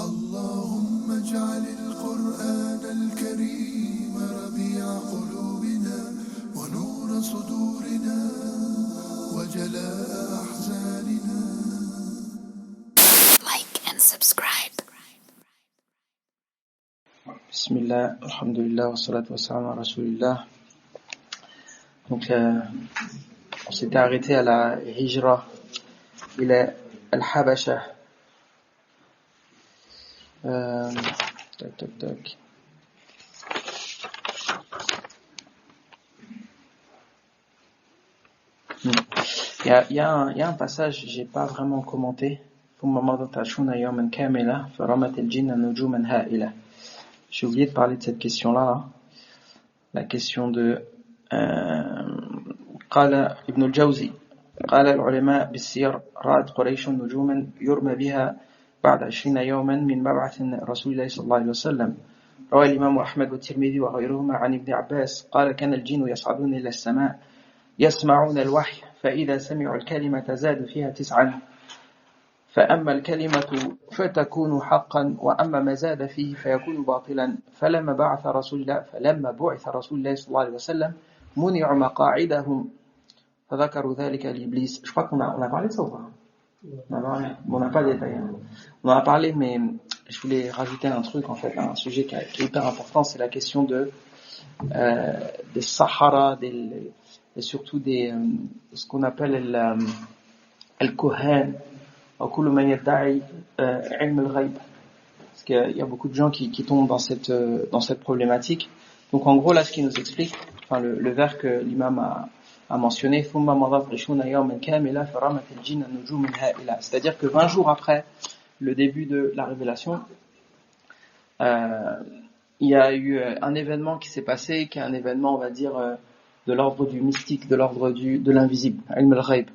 اللهم اجعل القرآن الكريم ربيع قلوبنا ونور صدورنا وجلاء أحزاننا. Like and subscribe. Bismillah, alhamdulillah, wa salatu wa salam à Rasulillah. Donc, on s'était arrêté à la hijra, il est al-Habasha. Tac. Il y a un passage, j'ai pas vraiment commenté. J'ai oublié de parler de cette question-là. La question de قال ابن الجوزي قال العلماء بالسير رأت قريش نجوما يرمى بها بعد 20 يوما من مبعث رسول الله صلى الله عليه وسلم. روى الإمام أحمد والترمذي وغيرهما عن ابن عباس قال كان الجن يصعدون إلى السماء يسمعون الوحي فإذا سمعوا الكلمة زادوا فيها 9 فأما الكلمة فتكون حقا وأما ما زاد فيه فيكون باطلا فلما بعث رسول الله صلى الله عليه وسلم منع مقاعدهم فذكروا ذلك لإبليس. Je crois qu'on a parlé de ça ou pas? On n'a pas détaillé. On en a parlé, mais je voulais rajouter un truc en fait, un sujet qui est hyper important, c'est la question des Sahara, et surtout ce qu'on appelle al-Kohen. Parce qu'il y a beaucoup de gens qui tombent dans cette problématique. Donc en gros là ce qu'il nous explique, enfin le vers que l'imam a mentionné, c'est-à-dire que 20 jours après le début de la révélation, il y a eu un événement qui s'est passé, qui est un événement on va dire de l'ordre du mystique, de l'ordre de l'invisible, ilm al-ghaib.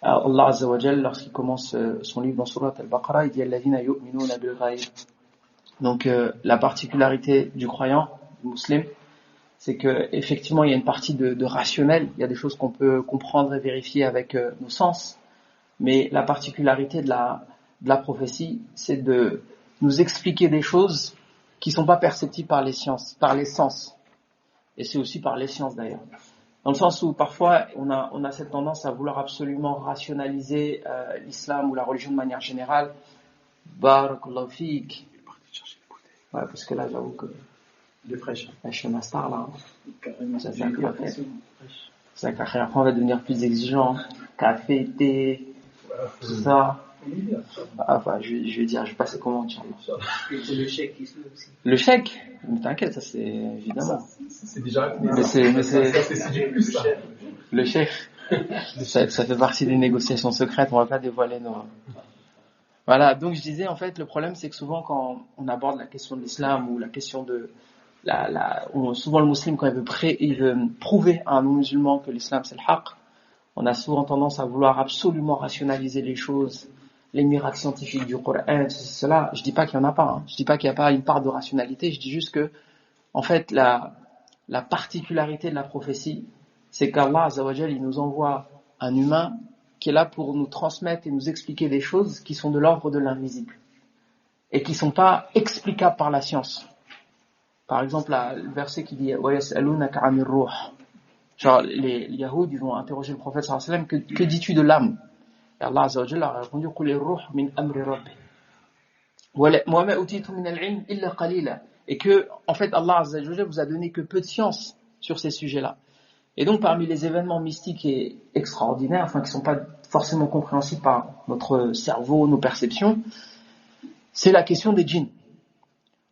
Alors, Allah Azza wa Jal, lorsqu'il commence son livre dans Surat al-Baqarah, il dit Alladhina yu'minuna bil ghaib. Donc la particularité du croyant, du musulman, c'est que effectivement il y a une partie de rationnel, il y a des choses qu'on peut comprendre et vérifier avec nos sens, mais la particularité de la prophétie, c'est de nous expliquer des choses qui sont pas perceptibles par les sens, et c'est aussi par les sciences d'ailleurs. Dans le sens où parfois on a cette tendance à vouloir absolument rationaliser l'islam ou la religion de manière générale. Barakallahu fik. Ouais, parce que là j'avoue que de fraîche. je suis un star là. Ça fait un peu après. C'est vrai qu'après on va devenir plus exigeant. Café, thé, tout ça. Enfin, je vais dire, je vais passer comment, tiens. C'est le chèque ici aussi. Le chèque? Mais t'inquiète, ça c'est évidemment. C'est déjà. Mais c'est du plus ça. Le chèque. Ça fait partie des négociations secrètes, on va pas dévoiler nos. Voilà, donc je disais en fait, le problème c'est que souvent quand on aborde la question de l'islam ou la question de souvent le musulman quand il veut prouver à un non-musulman que l'islam c'est le haqq, on a souvent tendance à vouloir absolument rationaliser les choses, les miracles scientifiques du Coran, cela. Je dis pas qu'il y en a pas, hein. Je dis pas qu'il y a pas une part de rationalité, je dis juste que, en fait, la particularité de la prophétie, c'est qu'Allah Azza wa Jal, il nous envoie un humain qui est là pour nous transmettre et nous expliquer des choses qui sont de l'ordre de l'invisible et qui sont pas explicables par la science. Par exemple, le verset qui dit wa yas'alunaka 'anir ruh. Genre, les Yahoud, ils vont interroger le prophète sallallahu alayhi wa sallam, que dis-tu de l'âme? Et Allah Azza wa Jalla a répondu, Qul ar-ruh min amri rabbi. Wa ma utitu min al-'ilm illa qalila. Et que, en fait, Allah Azza wa Jalla vous a donné que peu de science sur ces sujets-là. Et donc, parmi les événements mystiques et extraordinaires, enfin, qui sont pas forcément compréhensibles par notre cerveau, nos perceptions, c'est la question des djinns.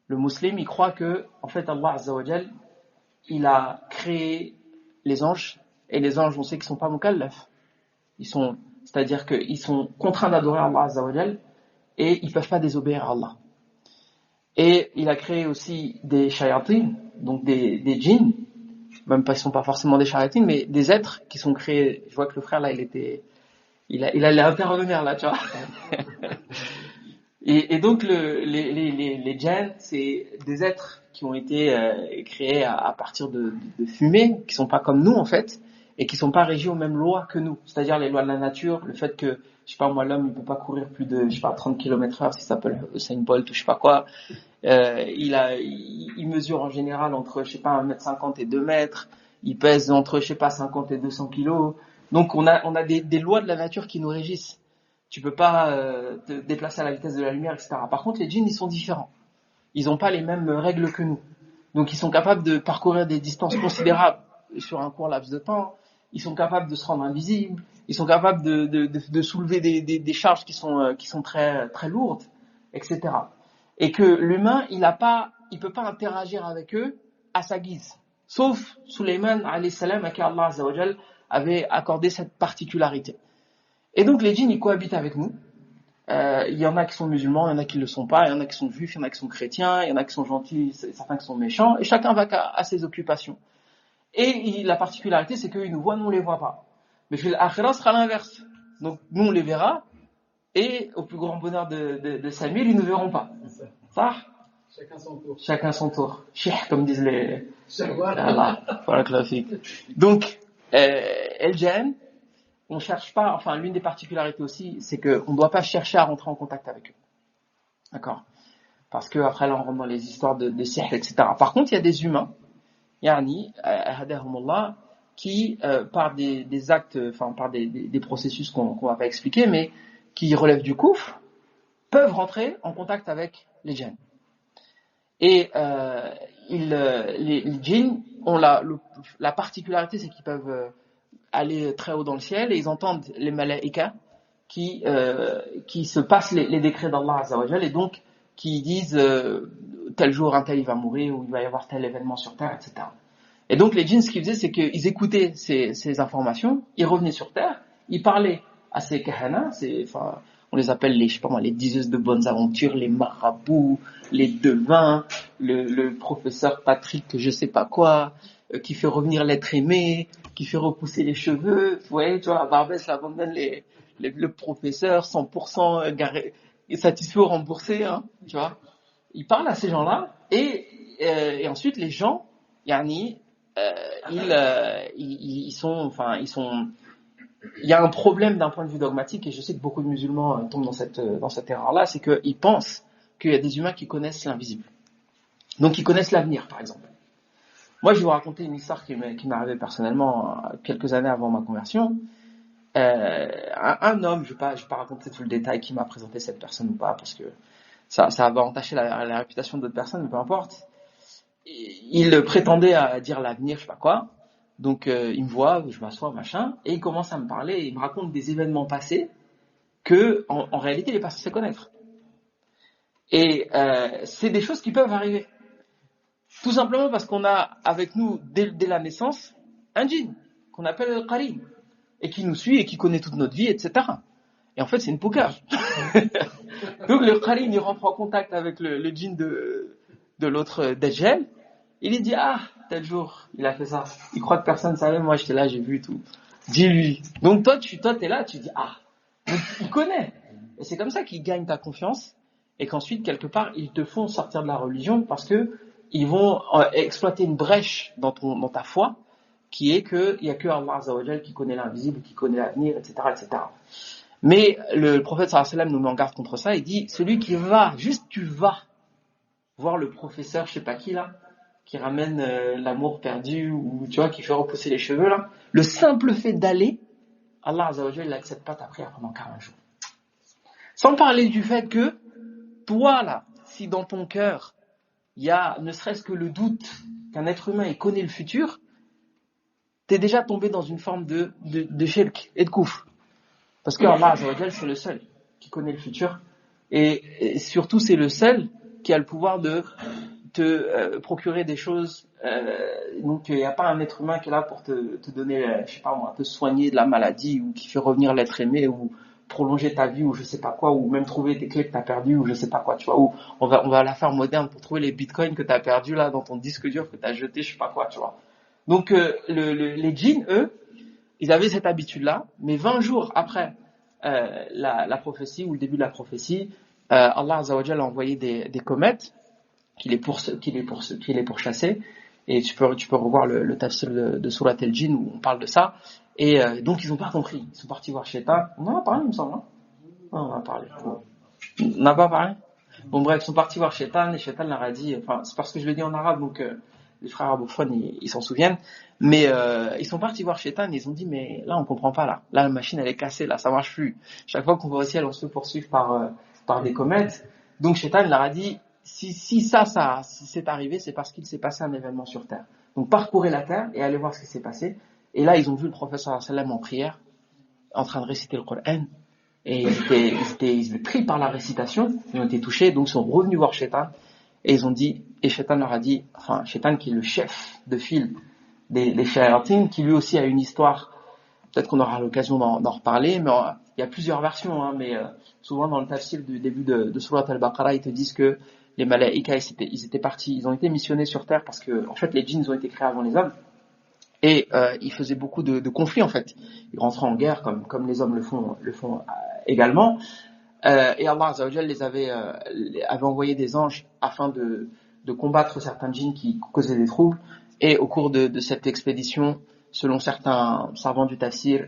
Le musulman, il croit que, en fait, Allah Azza wa Jalla, il a créé les anges, et les anges, on sait qu'ils sont pas mukallaf. C'est-à-dire qu'ils sont contraints d'adorer Allah Azza wa Jal, et ils peuvent pas désobéir à Allah. Et il a créé aussi des shayatin, donc des djinns, même pas, ils sont pas forcément des shayatin, mais des êtres qui sont créés. Je vois que le frère là, il allait intervenir là, tu vois. et donc les djinns, c'est des êtres qui ont été créés à partir de fumée, qui sont pas comme nous en fait, et qui sont pas régis aux mêmes lois que nous. C'est-à-dire les lois de la nature, le fait que, je sais pas moi, l'homme, il peut pas courir plus de, je sais pas, 30 km/h, ça s'appelle Usain Bolt ou je sais pas quoi. Il mesure en général entre, je sais pas, 1m50 et 2 mètres. Il pèse entre, je sais pas, 50 et 200 kilos. Donc on a des lois de la nature qui nous régissent. Tu peux pas te déplacer à la vitesse de la lumière, etc. Par contre, les djinns, ils sont différents. Ils ont pas les mêmes règles que nous. Donc ils sont capables de parcourir des distances considérables sur un court laps de temps. Ils sont capables de se rendre invisibles. Ils sont capables de soulever des charges qui sont très très lourdes, etc. Et que l'humain, il peut pas interagir avec eux à sa guise. Sauf Sulayman alayhi salam à qui Allah azza wa jal avait accordé cette particularité. Et donc les djinns, ils cohabitent avec nous. Il y en a qui sont musulmans, il y en a qui le sont pas, il y en a qui sont juifs, il y en a qui sont chrétiens, il y en a qui sont gentils, certains qui sont méchants, et chacun va à ses occupations. Et la particularité, c'est qu'ils nous voient, nous on les voit pas. Mais l'akhira sera l'inverse. Donc nous on les verra, et au plus grand bonheur de Samuel, ils ne verront pas. Ça? Chacun son tour. Chacun son tour. Cheikh, comme disent les... Voilà. Donc, El-Jan, on cherche pas, enfin l'une des particularités aussi, c'est qu'on ne doit pas chercher à rentrer en contact avec eux. D'accord? Parce que après là on rentre dans les histoires de sihr, etc. Par contre, il y a des humains, yani, hadahumullah, qui par des actes, enfin par des processus qu'on va pas expliquer, mais qui relèvent du koufr, peuvent rentrer en contact avec les djinns. Et les djinns ont la particularité, c'est qu'ils peuvent aller très haut dans le ciel et ils entendent les malaïkas qui se passent les décrets d'Allah Azza wa Jal, et donc qui disent tel jour un tel il va mourir, ou il va y avoir tel événement sur terre, etc. Et donc les djinns, ce qu'ils faisaient, c'est qu'ils écoutaient ces informations, ils revenaient sur terre, ils parlaient à ces kahana, on les appelle les diseuses de bonnes aventures, les marabouts, les devins, le professeur Patrick je sais pas quoi, qui fait revenir l'être aimé, qui fait repousser les cheveux. Vous voyez, tu vois, à Barbès, là, on donne le professeur 100% satisfait ou remboursé, hein, tu vois. Il parle à ces gens-là, et ensuite les gens, yani, ils sont, il y a un problème d'un point de vue dogmatique, et je sais que beaucoup de musulmans tombent dans cette erreur-là, c'est qu'ils pensent qu'il y a des humains qui connaissent l'invisible. Donc ils connaissent l'avenir, par exemple. Moi, je vais vous raconter une histoire qui m'est arrivée personnellement quelques années avant ma conversion. Un homme, je vais pas raconter tout le détail qui m'a présenté cette personne ou pas, parce que ça va entacher la réputation d'autres personnes, mais peu importe. Il prétendait à dire l'avenir, je sais pas quoi. Donc il me voit, je m'assois, machin, et il commence à me parler, et il me raconte des événements passés que, en réalité, il est pas censé connaître. Et c'est des choses qui peuvent arriver. Tout simplement parce qu'on a avec nous, dès la naissance, un djinn, qu'on appelle le qarin, et qui nous suit et qui connaît toute notre vie, etc. Et en fait, c'est une poucave. Donc le qarin, il rentre en contact avec le djinn de l'autre Dajjal. Il lui dit, tel jour, il a fait ça. Il croit que personne ne savait, moi j'étais là, j'ai vu tout. Dis-lui. Donc toi, t'es là, tu dis, Donc, il connaît. Et c'est comme ça qu'ils gagnent ta confiance, et qu'ensuite, quelque part, ils te font sortir de la religion, parce que ils vont exploiter une brèche dans ta foi, qui est qu'il n'y a que Allah Azza wa Jal qui connaît l'invisible, qui connaît l'avenir, etc., etc. Mais le prophète sallallahu alayhi wa sallam nous met en garde contre ça. Il dit, celui qui tu vas voir le professeur, je sais pas qui là, qui ramène l'amour perdu, ou tu vois, qui fait repousser les cheveux là, le simple fait d'aller, Allah Azza wa Jal n'accepte pas ta prière pendant 40 jours. Sans parler du fait que toi là, si dans ton cœur il y a ne serait-ce que le doute qu'un être humain il connaît le futur, t'es déjà tombé dans une forme de shirk et de koufr. Parce que Allah Azza wa Jal, c'est le seul qui connaît le futur, et surtout c'est le seul qui a le pouvoir de te procurer des choses. Donc il n'y a pas un être humain qui est là pour te donner, je sais pas moi, te soigner de la maladie, ou qui fait revenir l'être aimé, ou prolonger ta vie, ou je sais pas quoi, ou même trouver tes clés que t'as perdues, ou je sais pas quoi, tu vois, ou on va la faire moderne pour trouver les bitcoins que t'as perdus là dans ton disque dur que t'as jeté, je sais pas quoi, tu vois. Donc les djinns, eux, ils avaient cette habitude-là, mais 20 jours après la prophétie, ou le début de la prophétie, Allah Azza wa Jalla a envoyé des comètes qui les pourchassaient, Et tu peux revoir le tafsir de Surat al-Jinn où on parle de ça. Et donc ils ont pas compris. Ils sont partis voir Shaitan. On en a parlé, il me semble. Hein, on en a parlé. On n'a pas parlé. Bon bref, ils sont partis voir Shaitan et Shaitan leur a dit, enfin c'est parce que je le dis en arabe, donc les frères arabophones ils s'en souviennent. Mais ils sont partis voir Shaitan et ils ont dit mais là on comprend pas là. Là la machine elle est cassée, là ça marche plus. Chaque fois qu'on va au ciel on se fait poursuivre par des comètes. Donc Shaitan leur a dit si c'est arrivé, c'est parce qu'il s'est passé un événement sur terre. Donc parcourez la terre et allez voir ce qui s'est passé. Et là ils ont vu le prophète sallallahu alayhi wa sallam en prière, en train de réciter le Coran. Et ils étaient pris par la récitation, ils ont été touchés, donc ils sont revenus voir Shaitan. Et ils ont dit, et Shaitan leur a dit, enfin Shaitan qui est le chef de file des shayatines, qui lui aussi a une histoire, peut-être qu'on aura l'occasion d'en reparler, mais il y a plusieurs versions, hein, mais souvent dans le tafsir du début de Surat al-Baqarah, ils te disent que les malaïkas, ils étaient partis, ils ont été missionnés sur terre parce que, en fait, les djinns ont été créés avant les hommes. Et ils faisaient beaucoup de conflits en fait. Ils rentraient en guerre comme les hommes le font également. Et Allah Azza wa Jal avait envoyé des anges afin de combattre certains djinns qui causaient des troubles. Et au cours de cette expédition, selon certains savants du tafsir,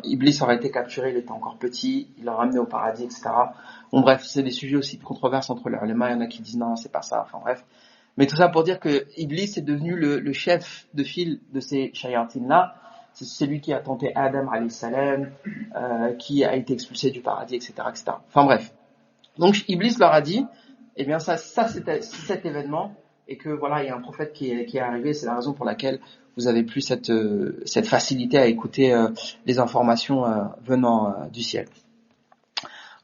Iblis aurait été capturé, il était encore petit, il l'a ramené au paradis, etc. Bon bref, c'est des sujets aussi de controverse entre les ulama, il y en a qui disent non, c'est pas ça, enfin bref. Mais tout ça pour dire que Iblis est devenu le chef de file de ces shayatines-là. C'est celui qui a tenté Adam alayhi salam, qui a été expulsé du paradis, etc., etc. Enfin bref. Donc Iblis leur a dit, eh bien ça c'était cet événement, et que voilà, il y a un prophète qui est arrivé, c'est la raison pour laquelle vous avez plus cette facilité à écouter les informations venant du ciel.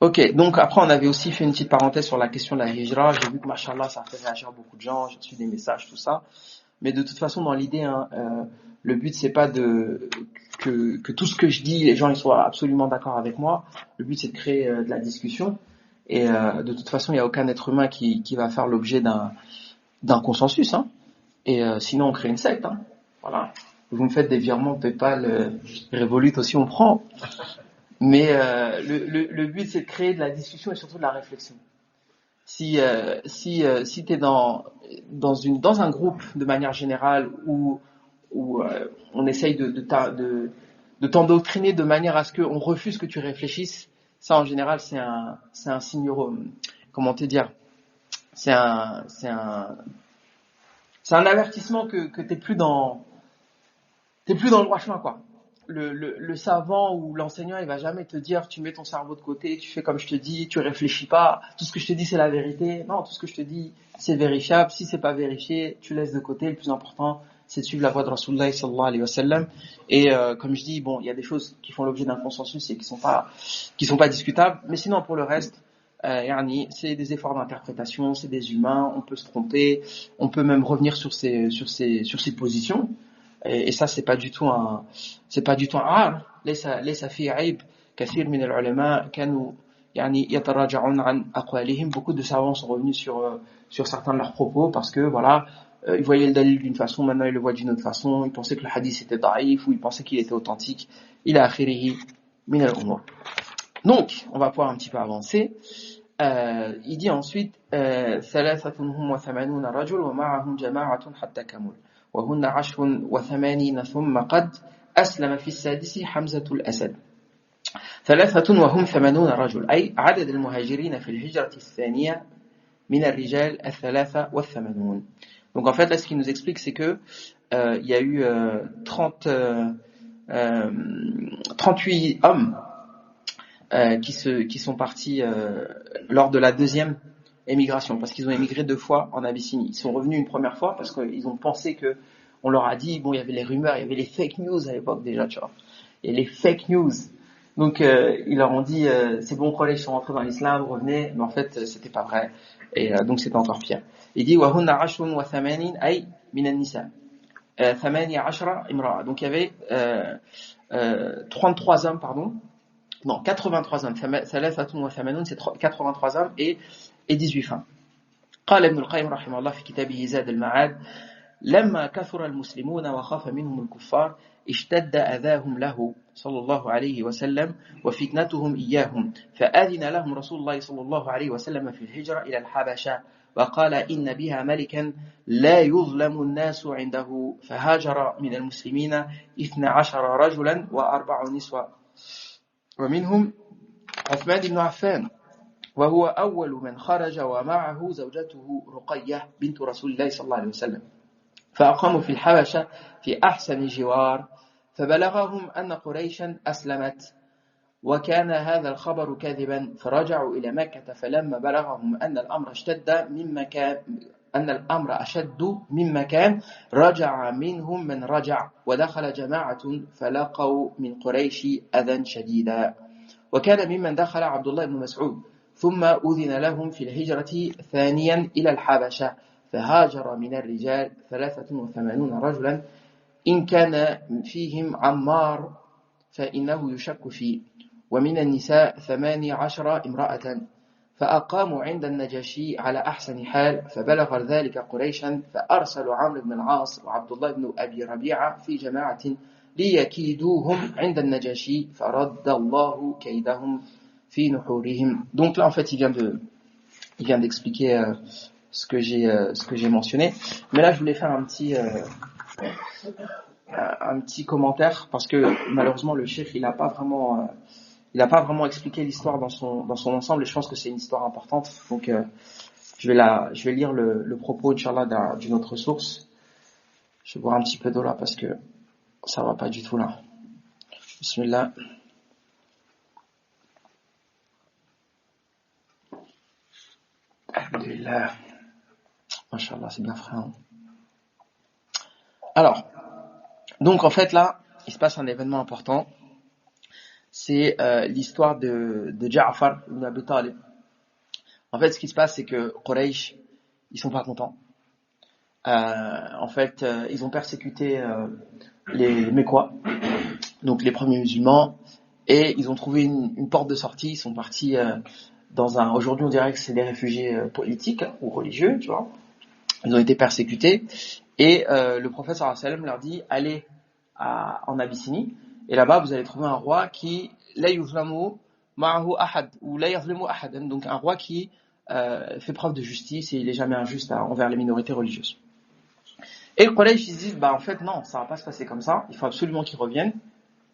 Ok, donc après on avait aussi fait une petite parenthèse sur la question de la hijra. J'ai vu que machallah ça a fait réagir beaucoup de gens, j'ai reçu des messages, tout ça. Mais de toute façon dans l'idée, hein, le but c'est pas que tout ce que je dis, les gens ils soient absolument d'accord avec moi. Le but c'est de créer de la discussion. Et de toute façon il n'y a aucun être humain qui va faire l'objet d'un consensus. Hein. Et sinon on crée une secte. Hein. Voilà. Vous me faites des virements PayPal, Revolut aussi on prend. Mais le but c'est de créer de la discussion et surtout de la réflexion. Si t'es dans un groupe de manière générale où on essaye de t'endoctriner de manière à ce qu'on refuse que tu réfléchisses, ça en général c'est un signe, comment te dire, c'est un avertissement que t'es plus dans le droit chemin quoi. Le savant ou l'enseignant, il va jamais te dire tu mets ton cerveau de côté, tu fais comme je te dis, tu réfléchis pas, tout ce que je te dis c'est la vérité. Non, tout ce que je te dis c'est vérifiable. Si c'est pas vérifié, tu laisses de côté. Le plus important, c'est de suivre la voie de Rasulullah sallallahu alayhi wa sallam. Et comme je dis, bon, il y a des choses qui font l'objet d'un consensus et qui sont pas discutables. Mais sinon, pour le reste, c'est des efforts d'interprétation, c'est des humains, on peut se tromper, on peut même revenir sur ses positions. Et ça c'est pas du tout un عار ليس في عيب كثير من العلماء كانوا يعني يتراجعون عن أقوالهم. Beaucoup de savants sont revenus sur certains de leurs propos parce que voilà, ils voyaient le dalil d'une façon, maintenant ils le voient d'une autre façon, ils pensaient que le hadith était daïf ou ils pensaient qu'il était authentique. إلى آخره من الأمور. Donc on va pouvoir un petit peu avancer. Il dit ensuite ثلاثة هم 80 رجل ومعهم جماعة حتى كمل وهن 80 ثم قد أسلم في السادس حمزة الأسد. ثلاثة وهم 80 رجل أي عدد المهاجرين في الهجرة الثانية من الرجال 83. Donc en fait là ce qu'il nous explique c'est que il y a eu 38 hommes qui sont partis lors de la deuxième émigration, parce qu'ils ont émigré 2 fois en Abyssinie. Ils sont revenus une première fois parce qu'ils ont pensé que on leur a dit, bon, il y avait les rumeurs, il y avait les fake news à l'époque déjà, tu vois. Et les fake news. Donc ils leur ont dit, c'est bon, collègues sont rentrés dans l'islam, revenez. Mais en fait, c'était pas vrai. Et donc c'était encore pire. Il dit وَهُنَّ 80 أي من النساء 18 امرأة. Donc il y avait 33 hommes, pardon. Non, 83 hommes. 83 c'est 83 hommes et 18 femmes. قال ابن القيم رحمه الله في كتابه زاد المعاد لما كثر المسلمون وخاف منهم الكفار اشتد أذاهم له صلى الله عليه وسلم وفتنتهم إياهم فأذن لهم رسول الله صلى الله عليه وسلم في الهجرة إلى الحبشة وقال إن بها ملكا لا يظلم الناس عنده فهاجر من المسلمين 12 رجلا و4 نسوة ومنهم عثمان بن عفان وهو أول من خرج ومعه زوجته رقية بنت رسول الله صلى الله عليه وسلم فأقاموا في الحبشة في أحسن جوار فبلغهم أن قريشا أسلمت وكان هذا الخبر كاذبا فرجعوا إلى مكة فلما بلغهم أن الأمر أشد مما كان رجع منهم من رجع ودخل جماعة فلقوا من قريش أذى شديدا وكان ممن دخل عبد الله بن مسعود ثم أذن لهم في الهجرة ثانيا إلى الحبشة فهاجر من الرجال 83 رجلا إن كان فيهم عمار فإنه يشك فيه ومن النساء 18 امرأة فأقاموا عند النجاشي على أحسن حال فبلغ ذلك قريشا فأرسلوا عمرو بن العاص وعبد الله بن أبي ربيعة في جماعة ليكيدوهم عند النجاشي فرد الله كيدهم في نحورهم. Donc là en fait il vient d'expliquer ce que j'ai mentionné, mais là je voulais faire un petit commentaire parce que malheureusement le cheikh il a pas vraiment expliqué l'histoire dans son ensemble et je pense que c'est une histoire importante, donc je vais lire le propos inchallah d'une autre source. Je vais boire un petit peu d'eau là parce que ça va pas du tout là. Bismillah. Alhamdulillah. Masha'Allah, c'est bien frais. Hein. Alors, donc en fait là, il se passe un événement important. C'est l'histoire de Ja'far ibn Abi Talib. En fait, ce qui se passe, c'est que Quraysh, ils sont pas contents. En fait, ils ont persécuté les Mécois, donc les premiers musulmans, et ils ont trouvé une porte de sortie. Ils sont partis aujourd'hui on dirait que c'est des réfugiés politiques ou religieux, tu vois. Ils ont été persécutés et le prophète sallallahu alayhi wa sallam leur dit allez en Abyssinie et là-bas vous allez trouver un roi qui la yuzlamu ma'ahu ahad ou la yazlimu ahadan, donc un roi qui fait preuve de justice et il est jamais injuste envers les minorités religieuses. Et Quraysh ils se disent en fait non, ça va pas se passer comme ça, il faut absolument qu'ils reviennent,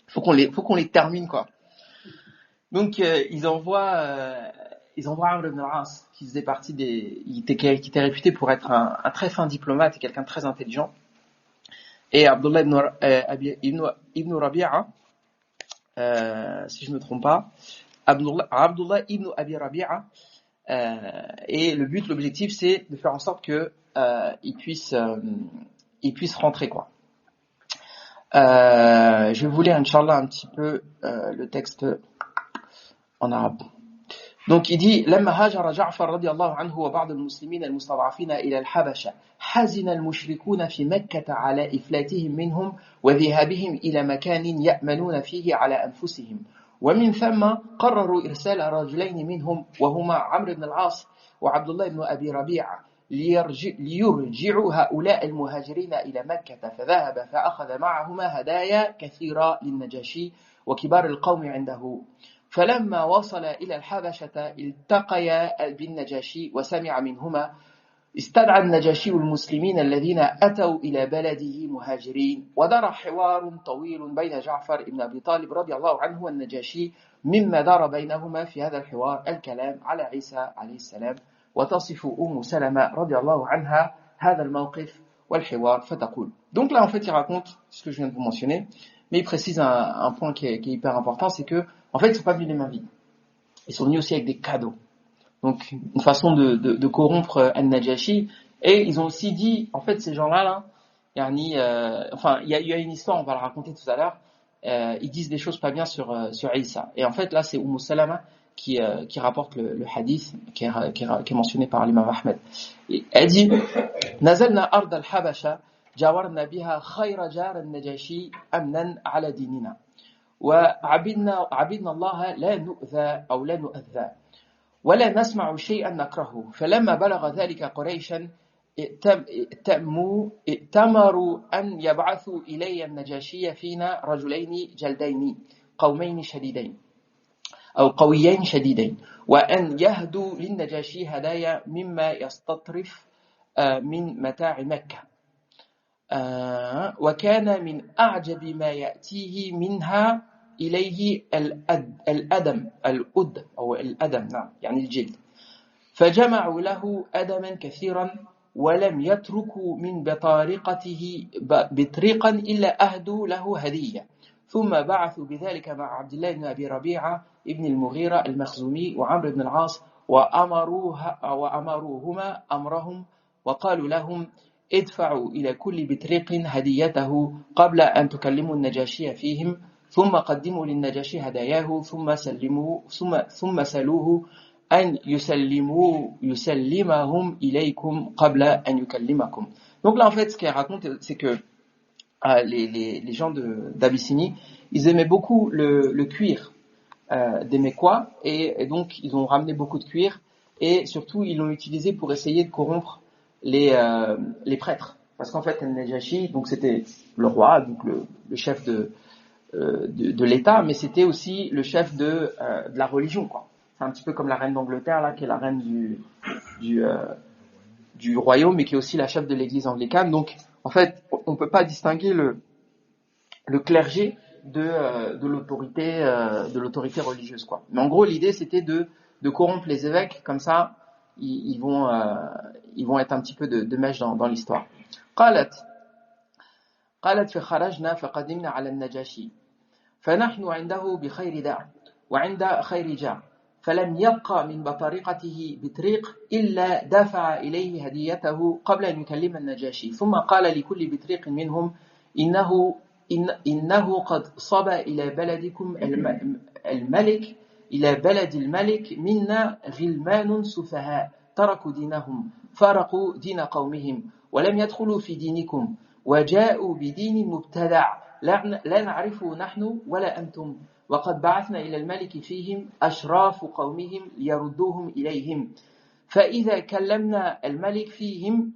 faut qu'on les termine quoi. Donc ils envoient Amr ibn al-As, qui faisait partie qui était réputé pour être un très fin diplomate et quelqu'un de très intelligent. Et Abdullah ibn Rabi'a, si je ne me trompe pas, Abdullah ibn Abi Rabi'a, et l'objectif, c'est de faire en sorte que il puisse rentrer quoi. Je vais vous lire, Inch'Allah, un petit peu le texte en arabe. Donc il dit لما هاجر جعفر رضي الله عنه وبعض المسلمين المستضعفين إلى الحبشة حزن المشركون في مكة على إفلاتهم منهم وذهابهم إلى مكان يأمنون فيه على أنفسهم ومن ثم قرروا إرسال رجلين منهم وهما عمرو بن العاص وعبد الله بن أبي ربيعة ليرجعوا هؤلاء المهاجرين إلى مكة فذهب فأخذ معهما هدايا كثيرة للنجاشي وكبار القوم عنده فلما وصل إلى الحبشة التقيا بالنجاشي وسمع منهما استدعى النجاشي المسلمين الذين أتوا إلى بلده مهاجرين ودار حوار طويل بين جعفر بن أبي طالب رضي الله عنه والنجاشي مما دار بينهما في هذا الحوار الكلام على عيسى عليه السلام وتصف سلمة رضي الله عنها هذا الموقف والحوار فتقول. Donc là en fait il raconte ce que je viens de vous mentionner, mais il précise un point qui est hyper important, c'est que en fait, ils ne sont pas venus les mains vides. Ils sont venus aussi avec des cadeaux. Donc, une façon de corrompre Al-Najashi. Et ils ont aussi dit, en fait, ces gens-là, il y a une histoire, on va la raconter tout à l'heure. Ils disent des choses pas bien sur Isa. Et en fait, là, c'est Salama qui rapporte le hadith qui est mentionné par l'imam Ahmed. Elle dit, Nazalna ard al-Habasha, jawarna biha khayra jar al-Najashi amnan ala dinina. وعبدنا الله لا نؤذى أو لا نؤذى ولا نسمع شيئا نكرهه فلما بلغ ذلك قريشا ائتمروا أن يبعثوا إلي النجاشي فينا رجلين جلدين قومين شديدين أو قويين شديدين وأن يهدوا للنجاشي هدايا مما يستطرف من متاع مكة وكان من أعجب ما يأتيه منها إليه الأدم أو الأدم نعم يعني الجلد فجمعوا له أدما كثيرا ولم يتركوا من بطارقته بطريقا إلا أهدوا له هدية ثم بعثوا بذلك مع عبد الله بن أبي ربيعة ابن المغيرة المخزومي وعمرو بن العاص وأمروهما أمرهم وقالوا لهم ادفعوا إلى كل بطريق هديته قبل أن تكلموا النجاشي فيهم ثم قدموا للنجاشي هداياه ثم سألوه أن يسلمهم إليكم قبل أن يكلمكم. Donc là en fait ce qu'il raconte c'est que les gens d'Abyssinie ils aimaient beaucoup le cuir des Mécois et donc ils ont ramené beaucoup de cuir et surtout ils l'ont utilisé pour essayer de corrompre les prêtres parce qu'en fait Al-Najashi donc c'était le roi donc le chef de l'État mais c'était aussi le chef de la religion quoi. C'est un petit peu comme la reine d'Angleterre là qui est la reine du royaume mais qui est aussi la chef de l'église anglicane donc en fait on peut pas distinguer le clergé de l'autorité religieuse quoi. Mais en gros l'idée c'était de corrompre les évêques comme ça ils vont être un petit peu de mèche dans l'histoire. قالت فخرجنا فقدمنا على النجاشي فنحن عنده بخير دار وعند خير جار فلم يبقى من بطريقته بطريق إلا دفع إليه هديته قبل أن يكلم النجاشي ثم قال لكل بطريق منهم إنه قد صب إلى بلدكم الملك إلى بلد الملك منا غلمان سفهاء تركوا دينهم فارقوا دين قومهم ولم يدخلوا في دينكم وجاءوا بدين مبتدع لا نعرفه نحن ولا أنتم وقد بعثنا إلى الملك فيهم أشراف قومهم ليردوهم إليهم فإذا كلمنا الملك فيهم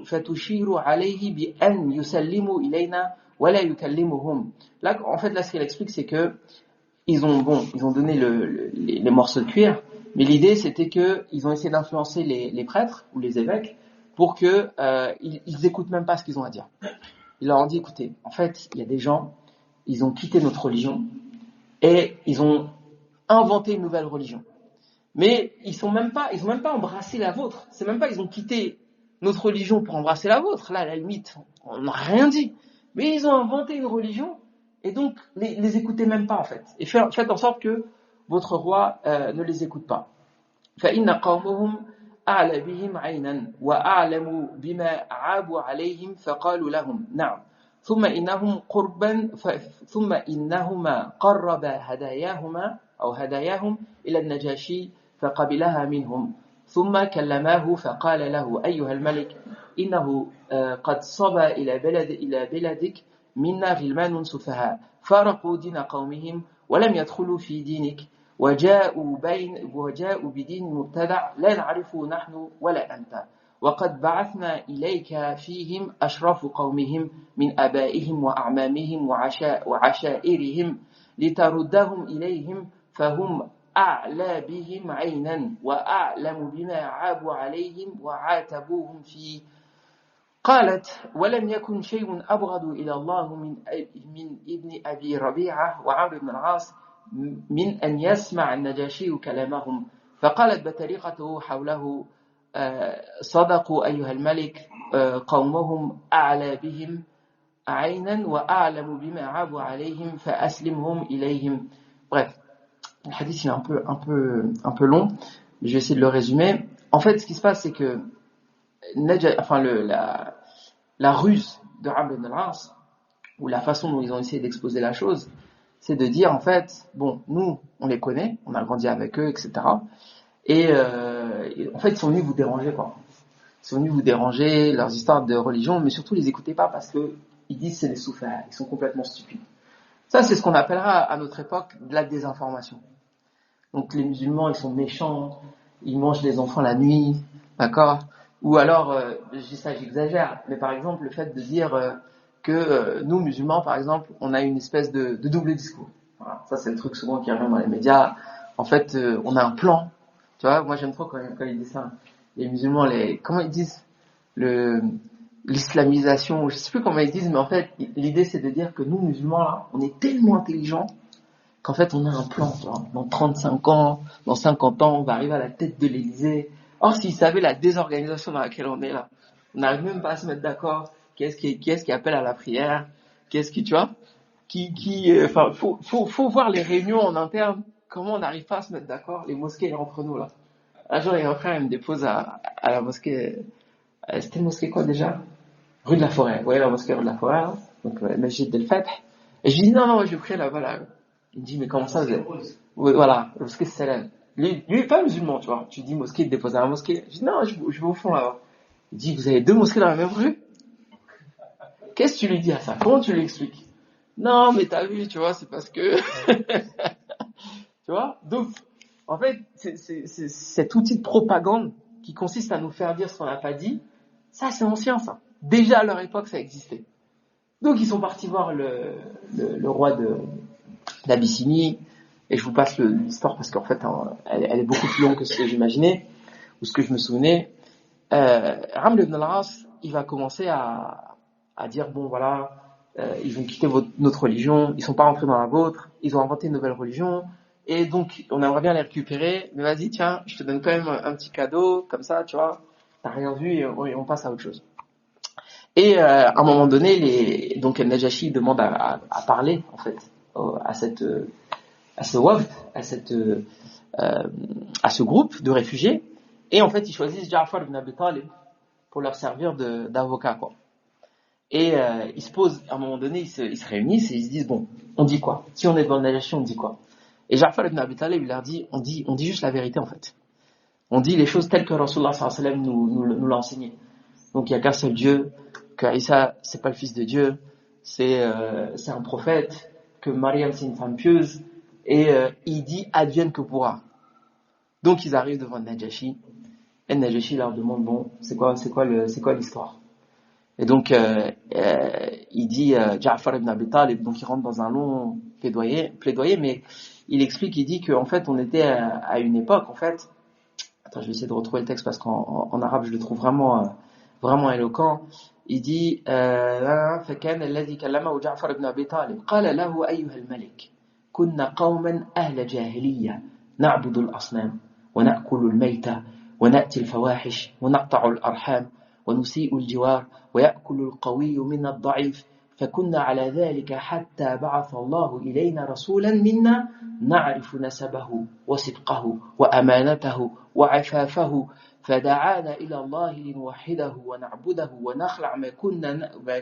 فتشير عليه بأن يسلموا إلينا ولا يكلمهم. Là, en fait, là, ce qu'elle explique, c'est que ils ont donné les morceaux de cuir, mais l'idée, c'était que ils ont essayé d'influencer les prêtres ou les évêques pour que ils écoutent même pas ce qu'ils ont à dire. Ils leur ont dit, écoutez, en fait, il y a des gens, ils ont quitté notre religion et ils ont inventé une nouvelle religion. Mais ils ont même pas embrassé la vôtre. C'est même pas ils ont quitté notre religion pour embrasser la vôtre. Là, à la limite, on n'a rien dit. Mais ils ont inventé une religion et donc les écoutez même pas en fait. Et faites en sorte que votre roi ne les écoute pas. فإن قومهم أعلى بهم عينا وأعلم بما عابوا عليهم فقالوا لهم نعم ثم إنهما قربا هداياهم إلى النجاشي فقبلها منهم ثم كلماه فقال له أيها الملك إنه قد صب إلى بلدك منا غلمان سفهاء فارقوا دين قومهم ولم يدخلوا في دينك وجاءوا بدين مبتدع لا نعرفه نحن ولا أنت وقد بعثنا إليك فيهم أشراف قومهم من آبائهم وأعمامهم وعشائرهم لتردهم إليهم فهم أعلى بهم عينا وأعلم بما عابوا عليهم وعاتبوهم فيه. قالت ولم يكن شيء أبغض إلى الله من ابن أبي ربيعة وعمرو بن العاص من أن يسمع النجاشي كلامهم فقالت بطريقته حوله صدقوا أيها الملك قومهم أعلى بهم عينا وأعلم بما عابوا عليهم فأسلمهم إليهم. Bref, le hadith il est un peu long, mais je vais essayer de le résumer. En fait, ce qui se passe, c'est que la ruse de Amr ibn al-As, ou la façon dont ils ont essayé d'exposer la chose, c'est de dire en fait, bon, nous, on les connaît, on a grandi avec eux, etc. Et en fait, ils sont venus vous déranger, quoi. Ils sont venus vous déranger, leurs histoires de religion, mais surtout, les écoutez pas parce que ils disent c'est des soufis, ils sont complètement stupides. Ça, c'est ce qu'on appellera à notre époque de la désinformation. Donc, les musulmans, ils sont méchants, ils mangent les enfants la nuit, D'accord? Ou alors, je dis ça, j'exagère, mais par exemple, le fait de dire que nous, musulmans, par exemple, on a une espèce de double discours. Voilà. Ça, c'est le truc souvent qui revient dans les médias. En fait, on a un plan. Tu vois, moi, j'aime trop quand ils disent ça. Les musulmans, comment ils disent? L'islamisation, je sais plus comment ils disent, mais en fait, l'idée, c'est de dire que nous, musulmans, là, on est tellement intelligents qu'en fait, on a un plan, tu vois. Dans 35 ans, dans 50 ans, on va arriver à la tête de l'Élysée. Or, s'ils savaient la désorganisation dans laquelle on est là, on n'arrive même pas à se mettre d'accord. Qui est-ce qui appelle à la prière? Qu'est-ce qui, tu vois? Enfin, faut voir les réunions en interne. Comment on n'arrive pas à se mettre d'accord? Les mosquées entre nous, là. Un jour, il y a un frère, il me dépose à la mosquée, c'était une mosquée quoi déjà? Rue de la Forêt. Vous voyez la mosquée rue de la Forêt, là? Donc, Masjid del Fath. Et je lui dis, non, je vais prier là-bas, là. Il me dit, mais comment ça, vous êtes... Oui, voilà, la mosquée c'est Salam. Lui, il est pas musulman, tu vois. Tu dis mosquée, il te dépose à la mosquée. Je dis, non, je vais au fond là-bas. Il dit, vous avez deux mosquées dans la même rue? Qu'est-ce que tu lui dis à ça? Comment tu lui expliques? Non, mais t'as vu, tu vois, c'est parce que... Tu vois? Donc, en fait, c'est cet outil de propagande qui consiste à nous faire dire ce qu'on n'a pas dit. Ça, c'est ancien, ça. Déjà à leur époque, ça existait. Donc, ils sont partis voir le roi d'Abyssinie. Et je vous passe l'histoire parce qu'en fait, elle est beaucoup plus longue que ce que j'imaginais ou ce que je me souvenais. Amr ibn al-As, il va commencer à dire, bon voilà, ils ont quitté notre religion, ils sont pas rentrés dans la vôtre, ils ont inventé une nouvelle religion, et donc on aimerait bien les récupérer, mais vas-y, tiens, je te donne quand même un petit cadeau, comme ça, tu vois, t'as rien vu, et on passe à autre chose. Et à un moment donné, donc Najashi demande à parler, en fait, à ce wafd, à ce groupe de réfugiés, et en fait ils choisissent Ja'far ibn Abi Talib pour leur servir d'avocat, quoi. Et ils se posent, à un moment donné, ils se réunissent et ils se disent, bon, on dit quoi? Si on est devant le Najashi, on dit quoi? Et Ja'far ibn Abi Talib, il leur dit, on dit juste la vérité, en fait. On dit les choses telles que Rasulullah sallallahu alayhi wa sallam nous l'a enseigné. Donc il n'y a qu'un seul Dieu, que Isa, c'est pas le fils de Dieu, c'est un prophète, que Mariam, c'est une femme pieuse, et il dit advienne que pourra. Donc ils arrivent devant le Najashi, et le Najashi leur demande, bon, c'est quoi l'histoire? Et donc il dit Ja'far ibn Abi Talib, donc il rentre dans un long plaidoyer, mais il explique, il dit qu'en fait on était à une époque, en fait, attends, je vais essayer de retrouver le texte parce qu'en arabe je le trouve vraiment éloquent. Il dit فكان الذي كلمه جعفر بن أبي طالب قال له أيها الملك كنا قوما أهل جاهلية نعبد الأصنام ونأكل الميتة ونأتي الفواحش ونقطع الأرحام ونسيء الجوار ويأكل القوي من الضعيف فكنا على ذلك حتى بعث الله إلينا رسولا منا نعرف نسبه وصدقه وأمانته وعفافه فدعانا إلى الله لنوحده ونعبده ونخلع ما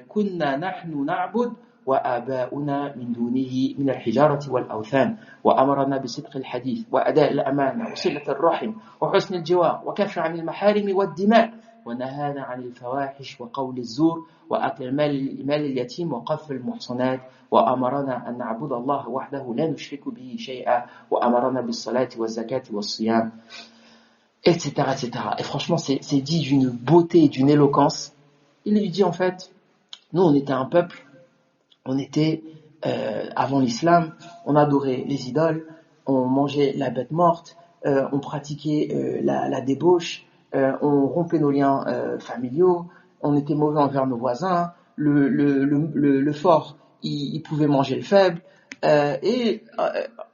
كنا نحن نعبد وآباؤنا من دونه من الحجارة والأوثان وأمرنا بصدق الحديث وأداء الأمانة وصلة الرحم وحسن الجوار وكف عن المحارم والدماء ونهانا عن الفواحش وقول الزور وأكل مال اليتيم وقذف المحصنات وأمرنا أن نعبد الله وحده لا نشرك به شيئا وأمرنا بالصلاة والزكاة والصيام etc. Et franchement, c'est dit d'une beauté et d'une éloquence. Il lui dit en fait, nous on était un peuple, on était avant l'islam, on adorait les idoles, on mangeait la bête morte, on pratiquait la débauche, on rompait nos liens familiaux, on était mauvais envers nos voisins, le fort, il pouvait manger le faible, et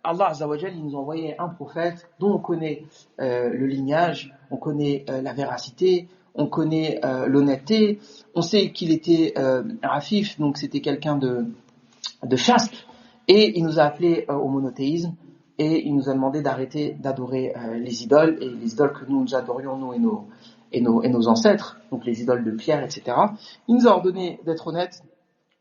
Allah Azza wa Jal, il nous a envoyé un prophète dont on connaît le lignage, on connaît la véracité, on connaît l'honnêteté, on sait qu'il était rafif, donc c'était quelqu'un de chaste, et il nous a appelés au monothéisme, et il nous a demandé d'arrêter d'adorer les idoles, et les idoles que nous adorions, nous et nos ancêtres, donc les idoles de pierre, etc. Il nous a ordonné d'être honnêtes,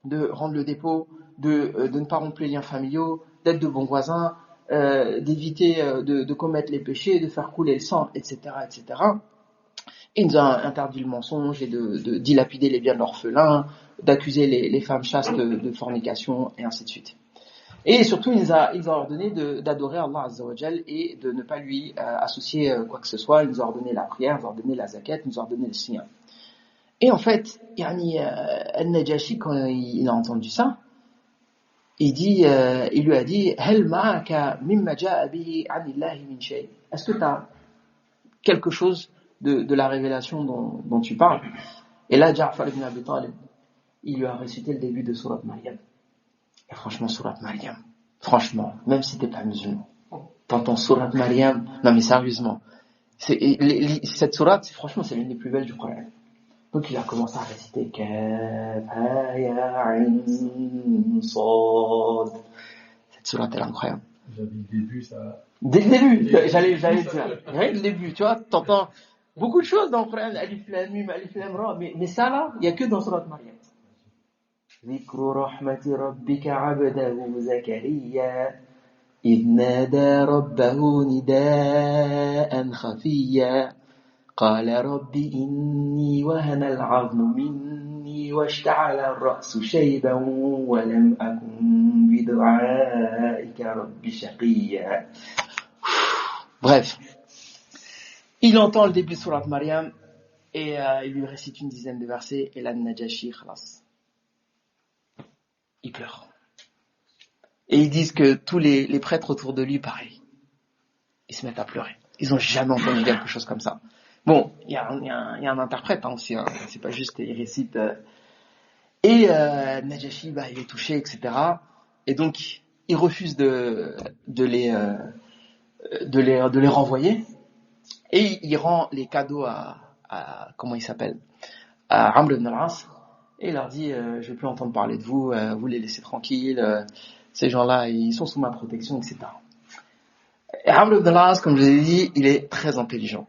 de rendre le dépôt, de ne pas rompre les liens familiaux, d'être de bons voisins, d'éviter de commettre les péchés, de faire couler le sang, etc., etc. Et il nous a interdit le mensonge et de dilapider les biens de l'orphelin, d'accuser les femmes chastes de fornication, et ainsi de suite. Et surtout, il nous a ordonné d'adorer Allah Azza wa Jal et de ne pas lui associer quoi que ce soit. Il nous a ordonné la prière, il nous a ordonné la zakat, il nous a ordonné le siyam. Et en fait, Al-Najashi, quand il a entendu ça, il lui a dit, Hal ma'aka mimma ja'a bihi 'anillahi min shay. Est-ce que tu as quelque chose de la révélation dont tu parles? Et là, Ja'far ibn Abi Talib, il lui a récité le début de Surat Maryam. Et franchement, Surat Maryam, même si t'es pas musulman, t'entends Surat Maryam, non mais sérieusement, cette surat, franchement, c'est l'une des plus belles du Coran. Donc il a commencé à réciter Kaf Ha Ya Ain Sad. Cette surat, elle est incroyable. J'avais le début, ça. Dès le début, j'allais dire. Rien que le début, tu vois, t'entends beaucoup de choses dans le Coran, Alif Lam Mim, Alif Lam Ra, mais ça là, il y a que dans Surat Maryam. ذكر رحمة ربك عبده زكريا إذ نادى ربه نداء خفيا قال رب إني وهن العظم مني واشتعل الرأس شيبا ولم أكن بدعائك رب شقيا. Bref, il entend le début de Surat Maryam et il lui récite une dizaine de versets et là Najashi khalas. Il pleure. Et ils disent que tous les prêtres autour de lui, pareil, ils se mettent à pleurer. Ils n'ont jamais entendu quelque chose comme ça. Bon, il y a un interprète aussi, hein, c'est pas juste, il récite. Et Najashi, il est touché, etc. Et donc, il refuse de les renvoyer. Et il rend les cadeaux à comment il s'appelle, à Amr ibn al-As. Et il leur dit, je vais plus entendre parler de vous, vous les laissez tranquilles, ces gens-là, ils sont sous ma protection, etc. Et Amr ibn al-As, comme je l'ai dit, il est très intelligent.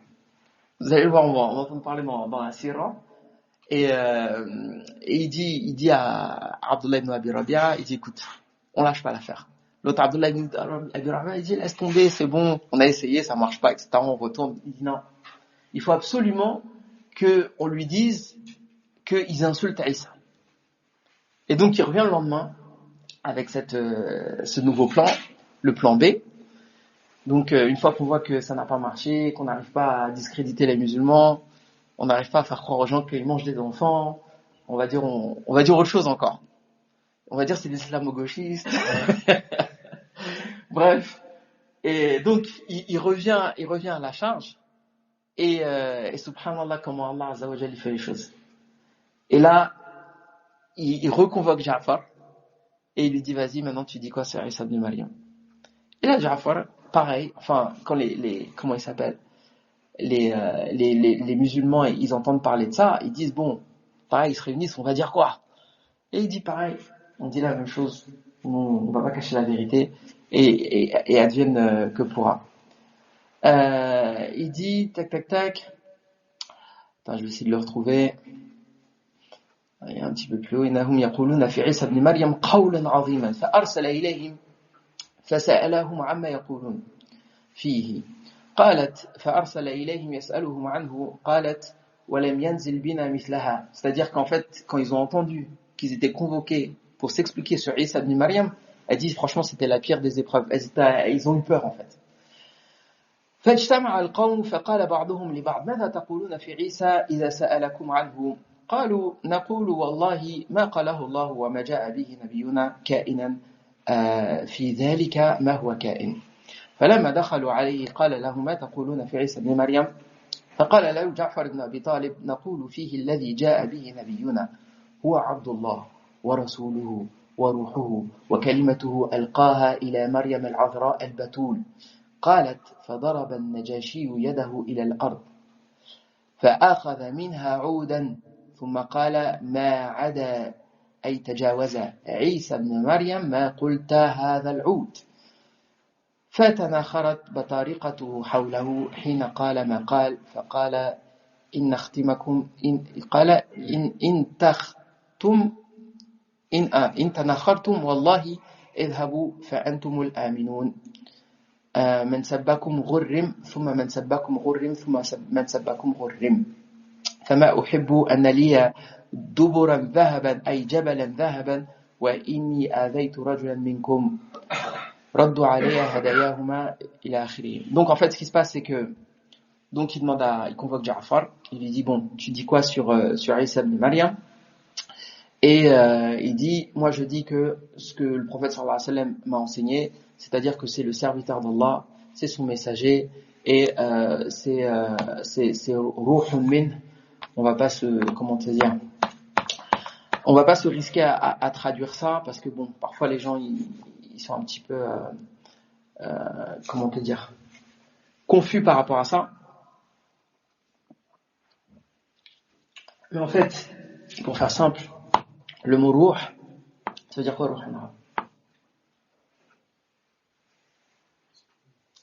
Vous allez le voir, on va entendre parler dans la Sira. Et il dit à Abdullah ibn Abi Rabia, il dit, écoute, on lâche pas l'affaire. L'autre Abdullah ibn Abi Rabia, il dit, laisse tomber, c'est bon, on a essayé, ça marche pas, etc. On retourne. Il dit, non, il faut absolument qu'on lui dise qu'ils insultent Isa. Et donc il revient le lendemain avec ce nouveau plan, le plan B. Donc une fois qu'on voit que ça n'a pas marché, qu'on n'arrive pas à discréditer les musulmans, on n'arrive pas à faire croire aux gens qu'ils mangent des enfants, on va dire autre chose encore. On va dire c'est des islamo-gauchistes. Bref. Et donc il revient à la charge et subhanallah comment Allah Azza wa Jalla fait les choses. Et là, il reconvoque Ja'far et il lui dit vas-y maintenant tu dis quoi sur Isa ibn Maryam. Et là Ja'far pareil, enfin quand comment il s'appelle les musulmans ils entendent parler de ça, ils disent bon pareil ils se réunissent, on va dire quoi. Et il dit pareil, on dit la même chose, on va pas cacher la vérité et advienne que pourra. Il dit tac tac. Attends, je vais essayer de le retrouver. Il y a un petit peu plus haut. إنهم يقولون في عيسى ابن مريم قولا عظيما فأرسل إليهم فسألهم عما يقولون فيه قالت فأرسل إليهم يسألهم عنه قالت ولم ينزل بنا مثلها. C'est-à-dire qu'en fait quand ils ont entendu qu'ils étaient convoqués pour s'expliquer sur Isa ibn Maryam, elles disent franchement c'était la pire des épreuves. Ils ont eu peur en fait. فاجتمع القوم فقال بعضهم لبعض ماذا تقولون في عيسى إذا سألكم عنه قالوا نقول والله ما قاله الله وما جاء به نبينا كائنا في ذلك ما هو كائن. فلما دخلوا عليه قال لهم ما تقولون في عيسى بن مريم فقال له جعفر بن أبي طالب نقول فيه الذي جاء به نبينا هو عبد الله ورسوله وروحه وكلمته ألقاها إلى مريم العذراء البتول. قالت فضرب النجاشي يده إلى الأرض فأخذ منها عودا ثم قال ما عدا أي تجاوز عيسى بن مريم ما قلت هذا العود. فتناخرت بطارقته حوله حين قال ما قال فقال إن أختمكم إن تناخرتم والله اذهبوا فأنتم الآمنون. من سبكم غرم ثم من سبكم غرم ثم من سبكم غرم. فما أحب أن لي دبرا ذهبا أي جبلا ذهبا وإني آذيت رجلا منكم ردوا علي هداياهما إلى آخره. Donc en fait ce qui se passe c'est que donc il convoque Ja'far, il lui dit bon tu dis quoi sur Isa ibn Maryam, et il dit moi je dis que ce que le prophète sallallahu alayhi wa sallam m'a enseigné, c'est-à-dire que c'est le serviteur d'Allah, c'est son messager, et c'est ruhun min. On va pas se risquer à traduire ça parce que bon parfois les gens ils sont un petit peu confus par rapport à ça. Mais en fait, pour faire simple, le mot ruh, ça veut dire quoi ruh en arabe?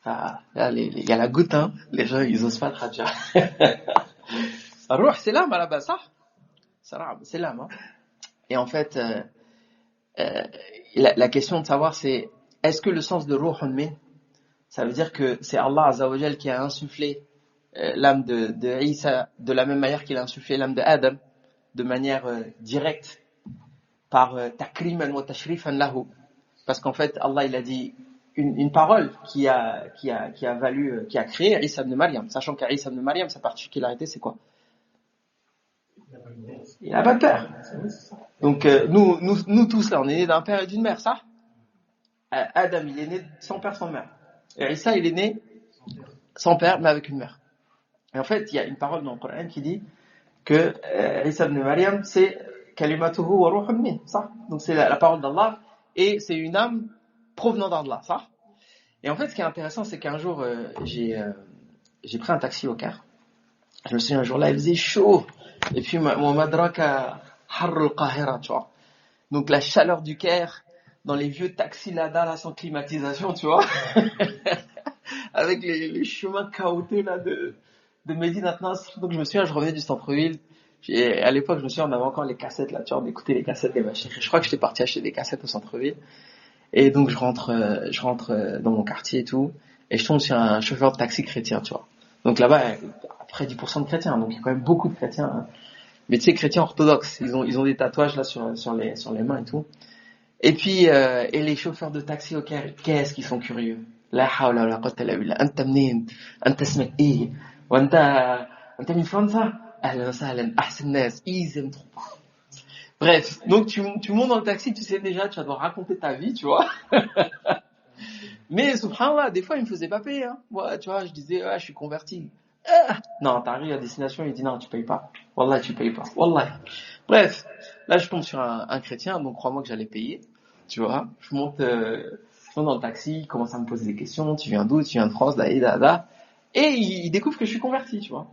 Ah, là, il y a la goutte, hein. Les gens, ils osent pas traduire. Ruh, c'est l'âme à la base, ça? C'est l'âme, hein. Et en fait, la question de savoir, c'est, est-ce que le sens de ruh min, ça veut dire que c'est Allah Azza wa Jal qui a insufflé l'âme de Isa de la même manière qu'il a insufflé l'âme de Adam, de manière directe, par takriman wa tashrifan lahu. Parce qu'en fait, Allah, il a dit une parole qui a créé Isa ibn Maryam, sachant qu'Isa ibn Maryam, sa particularité, c'est quoi? Il n'a pas de père. Donc, nous tous là, on est nés d'un père et d'une mère, ça? Adam, il est né sans père, sans mère. Et Isa, il est né sans père, mais avec une mère. Et en fait, il y a une parole dans le Coran qui dit que Isa ibn Maryam, c'est kalimatuhu wa ruhun min, ça. Donc c'est la parole d'Allah et c'est une âme provenant d'Allah, ça. Et en fait, ce qui est intéressant, c'est qu'un jour, j'ai pris un taxi au Caire. Je me souviens, un jour là, il faisait chaud. Et puis, mon madraka harr al-Qahira, tu vois. Donc la chaleur du Caire, dans les vieux taxis Lada, sans climatisation, tu vois. Avec les chemins chaotés là de Médine à Nasr. Donc je me souviens, je revenais du centre-ville. À l'époque, je me souviens, on avait encore les cassettes là, tu vois, on écoutait les cassettes des machines. Je crois que j'étais parti acheter des cassettes au centre-ville. Et donc je rentre dans mon quartier et tout, et je tombe sur un chauffeur de taxi chrétien, tu vois. Donc là-bas, après 10% de chrétiens, donc il y a quand même beaucoup de chrétiens, hein. Mais tu sais, chrétiens orthodoxes, ils ont des tatouages là sur les mains et tout. Et puis et les chauffeurs de taxi au Caire, qu'est-ce qu'ils sont curieux. La hawla wala quwwata illa billah. Anta mnin? Anta ismak eh? Wa anta min France? Ahlan wa sahlan, ahsan nas. Ils aiment trop pas. Bref, donc tu montes dans le taxi, tu sais déjà, tu vas devoir raconter ta vie, tu vois. Mais subhanallah, des fois il me faisait pas payer, hein. Moi, tu vois, je disais je suis converti. Non, t'arrives à destination, il dit non, tu payes pas. Wallah, tu payes pas. Wallah. Bref, là je tombe sur un chrétien, donc crois-moi que j'allais payer, tu vois. Je monte dans le taxi, il commence à me poser des questions, tu viens d'où? Tu viens de France, et il découvre que je suis converti, tu vois.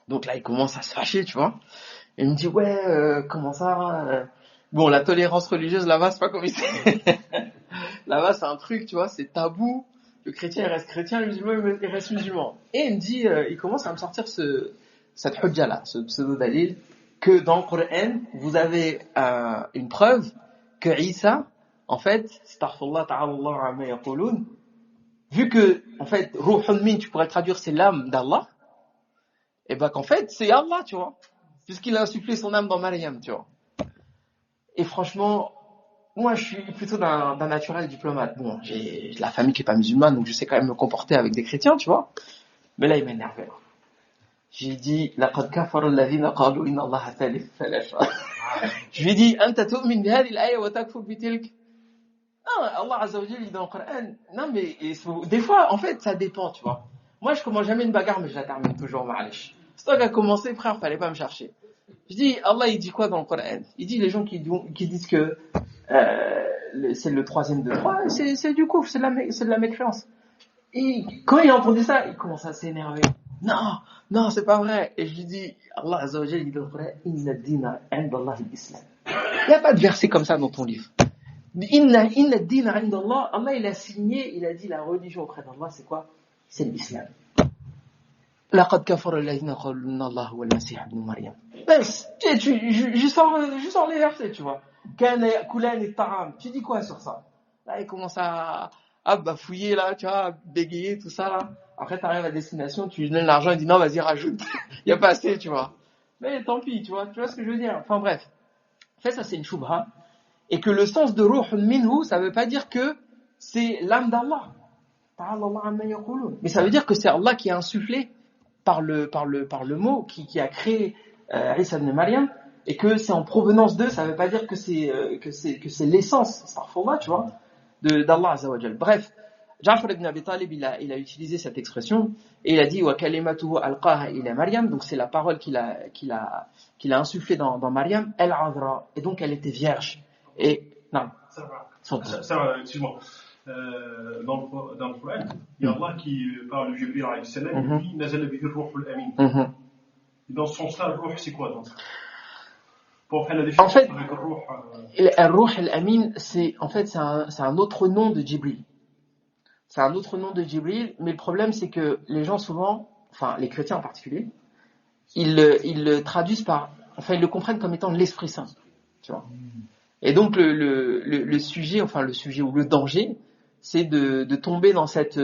Donc là il commence à se fâcher, tu vois. Il me dit comment ça Bon, la tolérance religieuse là-bas, c'est pas comme ici. Là-bas, c'est un truc, tu vois, c'est tabou. Le chrétien il reste chrétien, le musulman il reste musulman. Et il me dit, il commence à me sortir cette hujja là, ce pseudo dalil, que dans le Coran, vous avez une preuve que Isa, en fait, astaghfirullah ta'ala Allah amma yaqulun, vu que en fait ruhun min, tu pourrais traduire c'est l'âme d'Allah, et ben qu'en fait c'est Allah, tu vois, puisqu'il a insufflé son âme dans Maryam, tu vois. Et franchement, moi je suis plutôt d'un naturel diplomate. Bon, j'ai la famille qui est pas musulmane, donc je sais quand même me comporter avec des chrétiens, tu vois. Mais là il m'énervait. J'ai dit laqad kafara alladhina qalu inna Allaha thalith thalatha. Je lui ai dit anta tu'min bi hadhihi al-aya wa takfur bi tilk. Non, Allah Azza wa Jalla dit dans le Coran. Non mais des fois en fait ça dépend, tu vois. Moi je commence jamais une bagarre mais je la termine toujours, ma'alish. C'est toi qui as commencé, frère, fallait pas me chercher. Je dis, Allah, il dit quoi dans le Coran? Il dit, les gens qui disent que c'est le troisième de trois, c'est du coup, c'est de la mécréance. Et quand il a entendu ça, il commence à s'énerver. Non, c'est pas vrai. Et je lui dis, Allah Azza wa Jalla, il dit dans le Coran, Inna dina inda Allah al-Islam. Il n'y a pas de verset comme ça dans ton livre. Inna dina inda Allah, Allah, il a signé, il a dit, la religion auprès d'Allah, c'est quoi? C'est l'islam. لقد كفر الذين قالوا إن الله هو المسيح ابن مريم. بس je sors les versets, tu vois. كان يأكلان الطعام. Tu dis quoi sur ça? Là il commence à bafouiller là, tu vois, bégayer tout ça là. Après t'arrives à destination, tu lui donnes l'argent, il dit non, vas-y rajoute. Il y a pas assez, tu vois. Mais tant pis, tu vois ce que je veux dire. Enfin bref. En fait ça c'est une choubha. Et que le sens de ruh minhu, ça veut pas dire que c'est l'âme d'Allah. Ta'ala Allah amma yaqulun. Mais ça veut dire que c'est Allah qui a insufflé par le mot, qui a créé Isa ibn Maryam, et que c'est en provenance d'eux, ça veut pas dire que c'est l'essence, astaghfirullah, tu vois, d'Allah Azza wa Jal. Bref, Ja'far ibn Abi Talib, il a utilisé cette expression, et il a dit wa kalimatuhu alqaha ila Maryam, donc c'est la parole qu'il a insufflée dans Maryam, al-azra, et donc elle était vierge. Et non, ça, excuse-moi. Dans le Coran, il y a Allah qui parle de Jibril alayhi salam, il dit nazala bihi ar-ruhul amin. Dans ce sens-là, le ruh, c'est quoi donc? Pour faire la différence en fait, avec le ruh. Ar-Ruh al-Amin, c'est un autre nom de Jibril. C'est un autre nom de Jibril, mais le problème c'est que les gens souvent, enfin les chrétiens en particulier, ils le traduisent ils le comprennent comme étant l'Esprit Saint, tu vois. Et donc le sujet ou le danger, c'est de tomber dans cette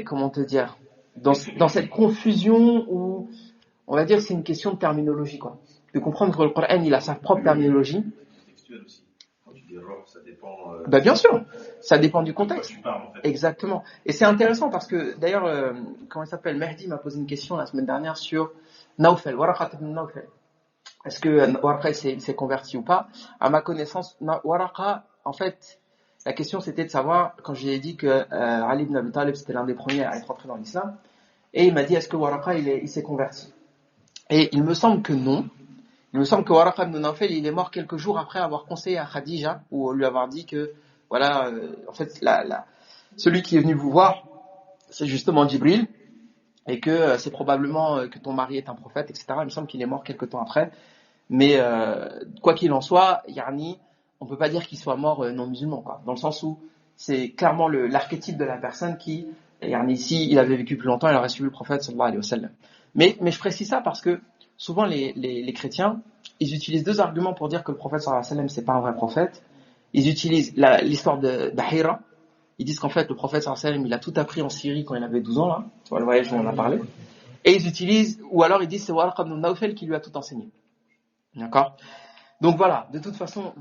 comment te dire, dans cette confusion où on va dire que c'est une question de terminologie, quoi. De comprendre que le Coran, il a sa propre terminologie. Textuel aussi. Quand tu dis roh, ça dépend. Bien sûr, ça dépend du contexte. Tu parles, en fait. Exactement. Et c'est intéressant parce que d'ailleurs, comment il s'appelle, Mehdi m'a posé une question la semaine dernière sur Nawfal, Waraqat ibn Nawfal. Est-ce que Waraqa s'est converti ou pas? À ma connaissance, Waraqa, en fait, la question c'était de savoir, quand j'ai dit que Ali ibn Abi Talib c'était l'un des premiers à être rentré dans l'islam, et il m'a dit est-ce que Waraqa il s'est converti? Et il me semble que non. Il me semble que Waraqa ibn Nawfal il est mort quelques jours après avoir conseillé à Khadija, ou lui avoir dit que voilà, en fait celui qui est venu vous voir c'est justement Jibril, et que c'est probablement que ton mari est un prophète, etc. Il me semble qu'il est mort quelques temps après. Mais quoi qu'il en soit, Yarni, on peut pas dire qu'il soit mort non musulman, quoi. Dans le sens où c'est clairement l'archétype de la personne qui, Yarni, si il avait vécu plus longtemps, il aurait suivi le prophète sallallahu alayhi wa sallam. Mais je précise ça parce que souvent les chrétiens, ils utilisent deux arguments pour dire que le prophète sallallahu alayhi wa sallam c'est pas un vrai prophète. Ils utilisent l'histoire de Bahira. Ils disent qu'en fait le prophète sallallahu alayhi wa sallam il a tout appris en Syrie quand il avait 12 ans là. Tu vois le voyage dont on a parlé. Et ils utilisent, ou alors ils disent c'est Waraqa ibn Nawfal qui lui a tout enseigné. D'accord? Donc voilà, de toute façon,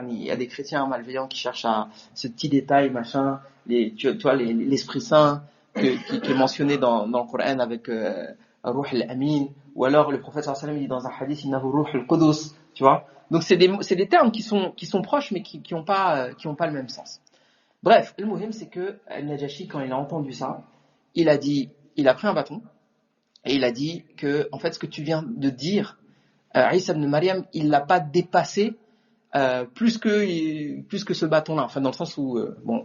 il y a des chrétiens malveillants qui cherchent à ce petit détail, machin, tu vois, l'Esprit Saint qui est mentionné dans le Coran avec Ruh al-Amin, ou alors le prophète sallallahu alayhi wa sallam dit dans un hadith innahu Ruh al-Qudus, tu vois. Donc c'est des termes qui sont proches mais qui ont pas le même sens. Bref, le muhim c'est que Al-Najashi quand il a entendu ça, il a pris un bâton et il a dit que en fait ce que tu viens de dire Isa ibn Maryam, il l'a pas dépassé plus que ce bâton-là. Enfin, dans le sens où,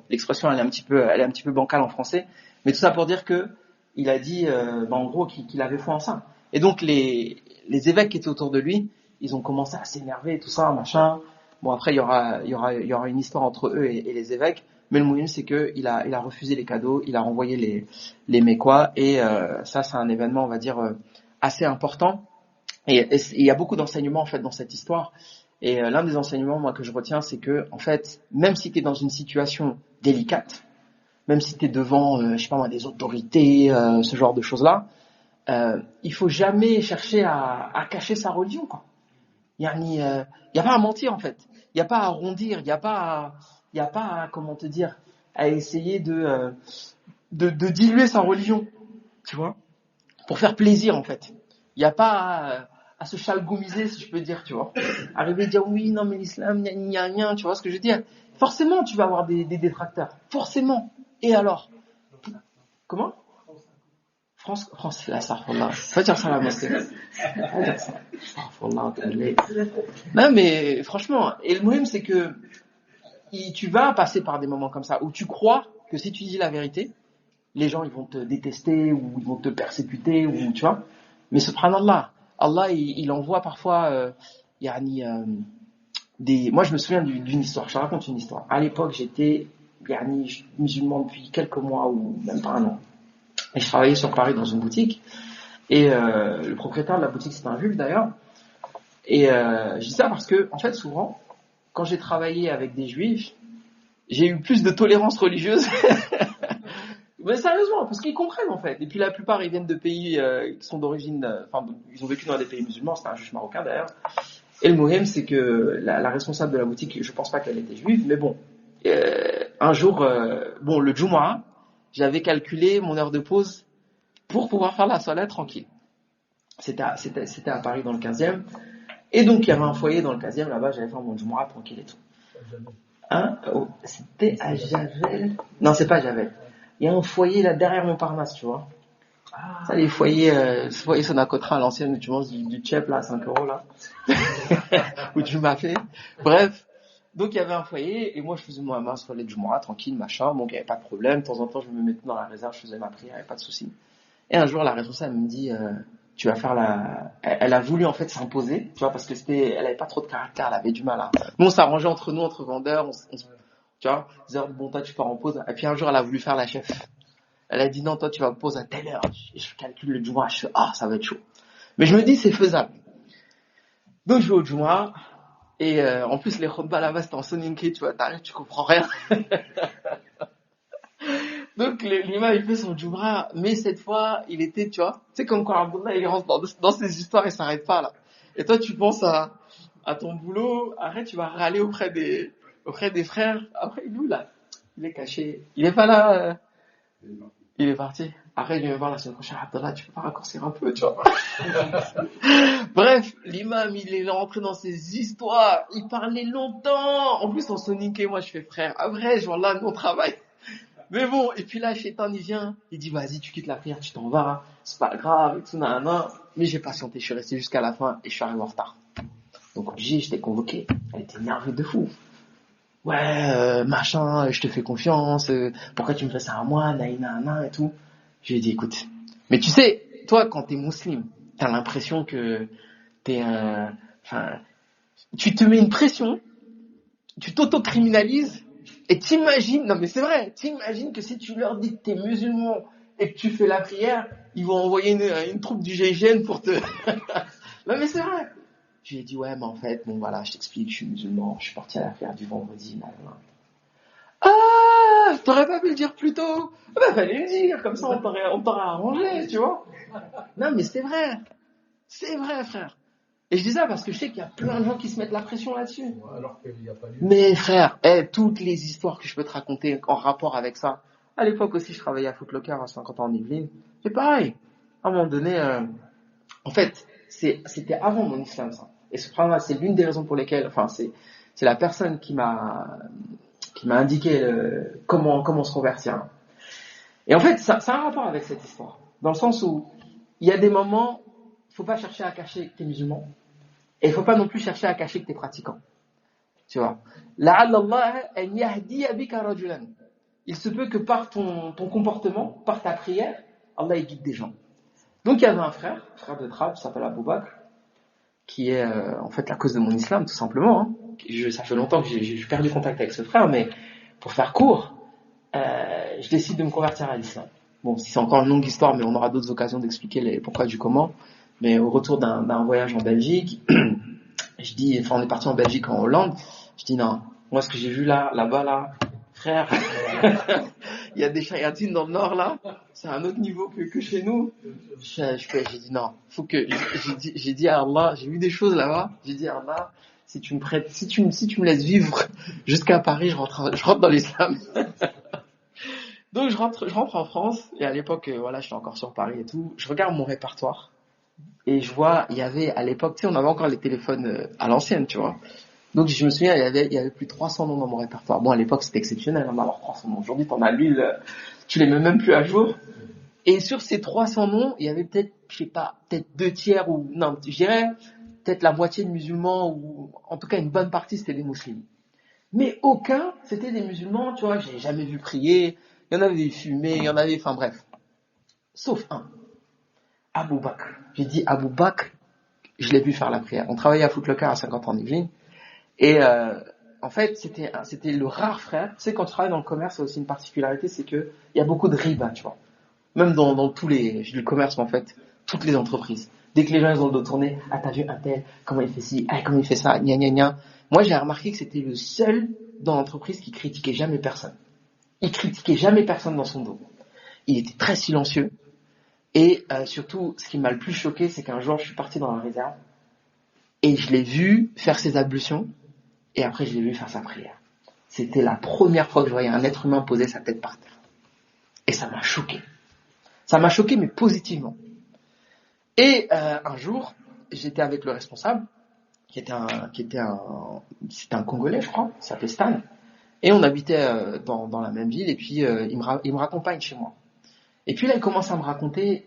l'expression elle est un petit peu bancale en français, mais tout ça pour dire que il a dit, en gros, qu'il avait foi en ça. Et donc les évêques qui étaient autour de lui, ils ont commencé à s'énerver, tout ça, machin. Bon, après il y aura une histoire entre eux et les évêques, mais le moyen c'est que il a refusé les cadeaux, il a renvoyé les Mécois, et ça c'est un événement, on va dire, assez important. Et il y a beaucoup d'enseignements en fait dans cette histoire. Et l'un des enseignements moi que je retiens, c'est que en fait, même si tu es dans une situation délicate, même si tu es devant je sais pas moi des autorités, ce genre de choses-là, il faut jamais chercher à cacher sa religion, quoi. Il y a pas à mentir en fait. Il y a pas à arrondir, il y a pas à comment te dire, à essayer de diluer sa religion, tu vois, pour faire plaisir en fait. Il y a pas à se chalgoumiser, si je peux dire, tu vois. Arriver à dire oui, non, mais l'islam, gna gna, tu vois ce que je veux dire. Forcément, tu vas avoir des détracteurs. Forcément. Et alors? Comment? France, astaghfirullah. Faut dire ça à la mosquée. Faut dire ça. Astaghfirullah. Non, mais franchement, et le muhim, c'est que tu vas passer par des moments comme ça, où tu crois que si tu dis la vérité, les gens, ils vont te détester, ou ils vont te persécuter, ou, tu vois. Mais subhanallah, Allah, il envoie parfois, moi je me souviens d'une histoire, je te raconte une histoire. À l'époque, j'étais, musulman depuis quelques mois, ou même pas un an. Et je travaillais sur Paris dans une boutique, et le propriétaire de la boutique, c'était un juif d'ailleurs. Et je dis ça parce que, en fait, souvent, quand j'ai travaillé avec des juifs, j'ai eu plus de tolérance religieuse. Mais sérieusement, parce qu'ils comprennent en fait. Et puis la plupart ils viennent de pays qui sont d'origine, ils ont vécu dans des pays musulmans, c'était un juif marocain d'ailleurs. Et le mohem, c'est que la responsable de la boutique, je pense pas qu'elle était juive, mais bon, un jour, le Jumu'ah, j'avais calculé mon heure de pause pour pouvoir faire la salat tranquille. C'était à Paris dans le 15e. Et donc, il y avait un foyer dans le 15e, là-bas, j'allais faire mon Jumu'ah tranquille et tout. Hein? Oh, c'était à Javel? Non, c'est pas à Javel. Il y a un foyer là derrière Montparnasse, tu vois. Ça, les foyers, Sonacotra à l'ancienne, où tu manges du tchèp, là, à 5 € là. Où tu m'as fait. Bref. Donc, il y avait un foyer, et moi, je faisais ma soirée de Jumu'ah, tranquille, machin. Donc, il n'y avait pas de problème. De temps en temps, je me mettais dans la réserve, je faisais ma prière, il n'y avait pas de souci. Et un jour, la responsable me dit, tu vas faire elle a voulu, en fait, s'imposer, tu vois, parce que elle avait pas trop de caractère, elle avait du mal à, nous, on s'arrangeait entre nous, entre vendeurs, tu vois, disait, bon, toi, tu pars en pause. Et puis, un jour, elle a voulu faire la chef. Elle a dit, non, toi, tu vas me poser à telle heure. Je calcule le Jumu'ah, je fais, ça va être chaud. Mais je me dis, c'est faisable. Donc, je vais au Jumu'ah, et en plus, les khutbahs là-bas, c'était en soninké, tu vois, t'arrives, tu comprends rien. Donc, l'imam, il fait son Jumu'ah, mais cette fois, il était, tu vois, c'est comme quand Abdullah, il rentre dans ces histoires, il s'arrête pas, là. Et toi, tu penses à ton boulot, après, tu vas râler auprès des frères. Après, il est où, là? Il est caché. Il est pas là, il est parti. Après, il vient me voir la semaine prochaine. Abdallah, tu peux pas raccourcir un peu, tu vois. Bref, l'imam, il est rentré dans ses histoires. Il parlait longtemps. En plus, on soniquait, moi, je fais frère. Après, genre là, on travaille. Mais bon, et puis là, Shaitan, il vient. Il dit, vas-y, tu quittes la prière, tu t'en vas. C'est pas grave, et tout, nanana. Mais j'ai patienté. Je suis resté jusqu'à la fin et je suis arrivé en retard. Donc, obligé, j'étais convoqué. Elle était énervée de fou. Ouais, machin, je te fais confiance, pourquoi tu me fais ça à moi, naïna, et tout. Je lui ai dit, écoute, mais tu sais, toi, quand t'es musulman, t'as l'impression que t'es tu te mets une pression, tu t'auto-criminalises, et t'imagines, non mais c'est vrai, t'imagines que si tu leur dis que t'es musulman et que tu fais la prière, ils vont envoyer une troupe du GIGN pour te... Non mais c'est vrai. Je lui ai dit, ouais, mais en fait, bon voilà, je t'explique, je suis musulman, je suis parti à la prière du vendredi, t'aurais pas pu le dire plus tôt? Fallait le dire, comme ça on t'aurait arrangé, tu vois. Non, mais c'est vrai, frère. Et je dis ça parce que je sais qu'il y a plein de gens qui se mettent la pression là-dessus. Alors qu'il n'y a pas lieu. Mais frère, toutes les histoires que je peux te raconter en rapport avec ça. À l'époque aussi, je travaillais à Foot Locker à 50 ans en Yvelines. C'est pareil. À un moment donné, en fait, c'était avant mon islam, ça. Et c'est l'une des raisons pour lesquelles, c'est la personne qui m'a indiqué comment se convertir. Et en fait, ça a un rapport avec cette histoire. Dans le sens où, il y a des moments, il faut pas chercher à cacher que t'es musulman. Et il faut pas non plus chercher à cacher que t'es pratiquant. Tu vois. La'allallah an yahdiya bika rajulan. Il se peut que par ton comportement, par ta prière, Allah il guide des gens. Donc il y avait un frère de Trapp, qui s'appelle Abou Bakr, qui est en fait la cause de mon islam, tout simplement. Hein. Ça fait longtemps que j'ai perdu contact avec ce frère, mais pour faire court, je décide de me convertir à l'islam. Bon, c'est encore une longue histoire, mais on aura d'autres occasions d'expliquer les pourquoi du comment. Mais au retour d'un voyage en Belgique, on est parti en Belgique, en Hollande, je dis non, moi ce que j'ai vu là-bas là, frère, il y a des chayatines dans le nord là, c'est un autre niveau que chez nous. J'ai dit non, faut que, j'ai dit à Allah, j'ai vu des choses là-bas, j'ai dit à Allah, si tu me laisses vivre jusqu'à Paris, je rentre dans l'islam. Donc je rentre en France, et à l'époque, j'étais encore sur Paris et tout, je regarde mon répertoire, et je vois, il y avait, à l'époque, tu sais, on avait encore les téléphones à l'ancienne, tu vois. Donc je me souviens, il y avait plus de 300 noms dans mon répertoire. Bon, à l'époque, c'était exceptionnel, d'avoir 300 noms. Aujourd'hui, t'en as 1000, tu les mets même plus à jour. Et sur ces 300 noms, il y avait peut-être 2 tiers, ou, non, je dirais, peut-être la moitié de musulmans, ou, en tout cas, une bonne partie, c'était des musulmans. Mais aucun, c'était des musulmans, tu vois, que j'ai jamais vu prier. Il y en avait des fumés, il y en avait, enfin bref. Sauf un. Abou Bakr. J'ai dit Abou Bakr, je l'ai vu faire la prière. On travaillait à Foot Locker à 50 ans en Yvelines. Et en fait, c'était le rare frère. Tu sais, quand tu travailles dans le commerce, il y a aussi une particularité, c'est que il y a beaucoup de riba, tu vois. Même dans tous les, je dis le commerce, mais en fait, toutes les entreprises. Dès que les gens ils ont le dos tourné, t'as vu un tel, comment il fait ci, comment il fait ça, gna gna gna. Moi, j'ai remarqué que c'était le seul dans l'entreprise qui critiquait jamais personne. Il critiquait jamais personne dans son dos. Il était très silencieux. Et surtout, ce qui m'a le plus choqué, c'est qu'un jour, je suis parti dans la réserve. et je l'ai vu faire ses ablutions, et après je l'ai vu faire sa prière. C'était la première fois que je voyais un être humain poser sa tête par terre. Et ça m'a choqué. Ça m'a choqué, mais positivement. Et un jour, j'étais avec le responsable, c'était un Congolais, je crois, il s'appelait Stan, et on habitait dans la même ville, et puis il me raccompagne chez moi. Et puis là, il commence à me raconter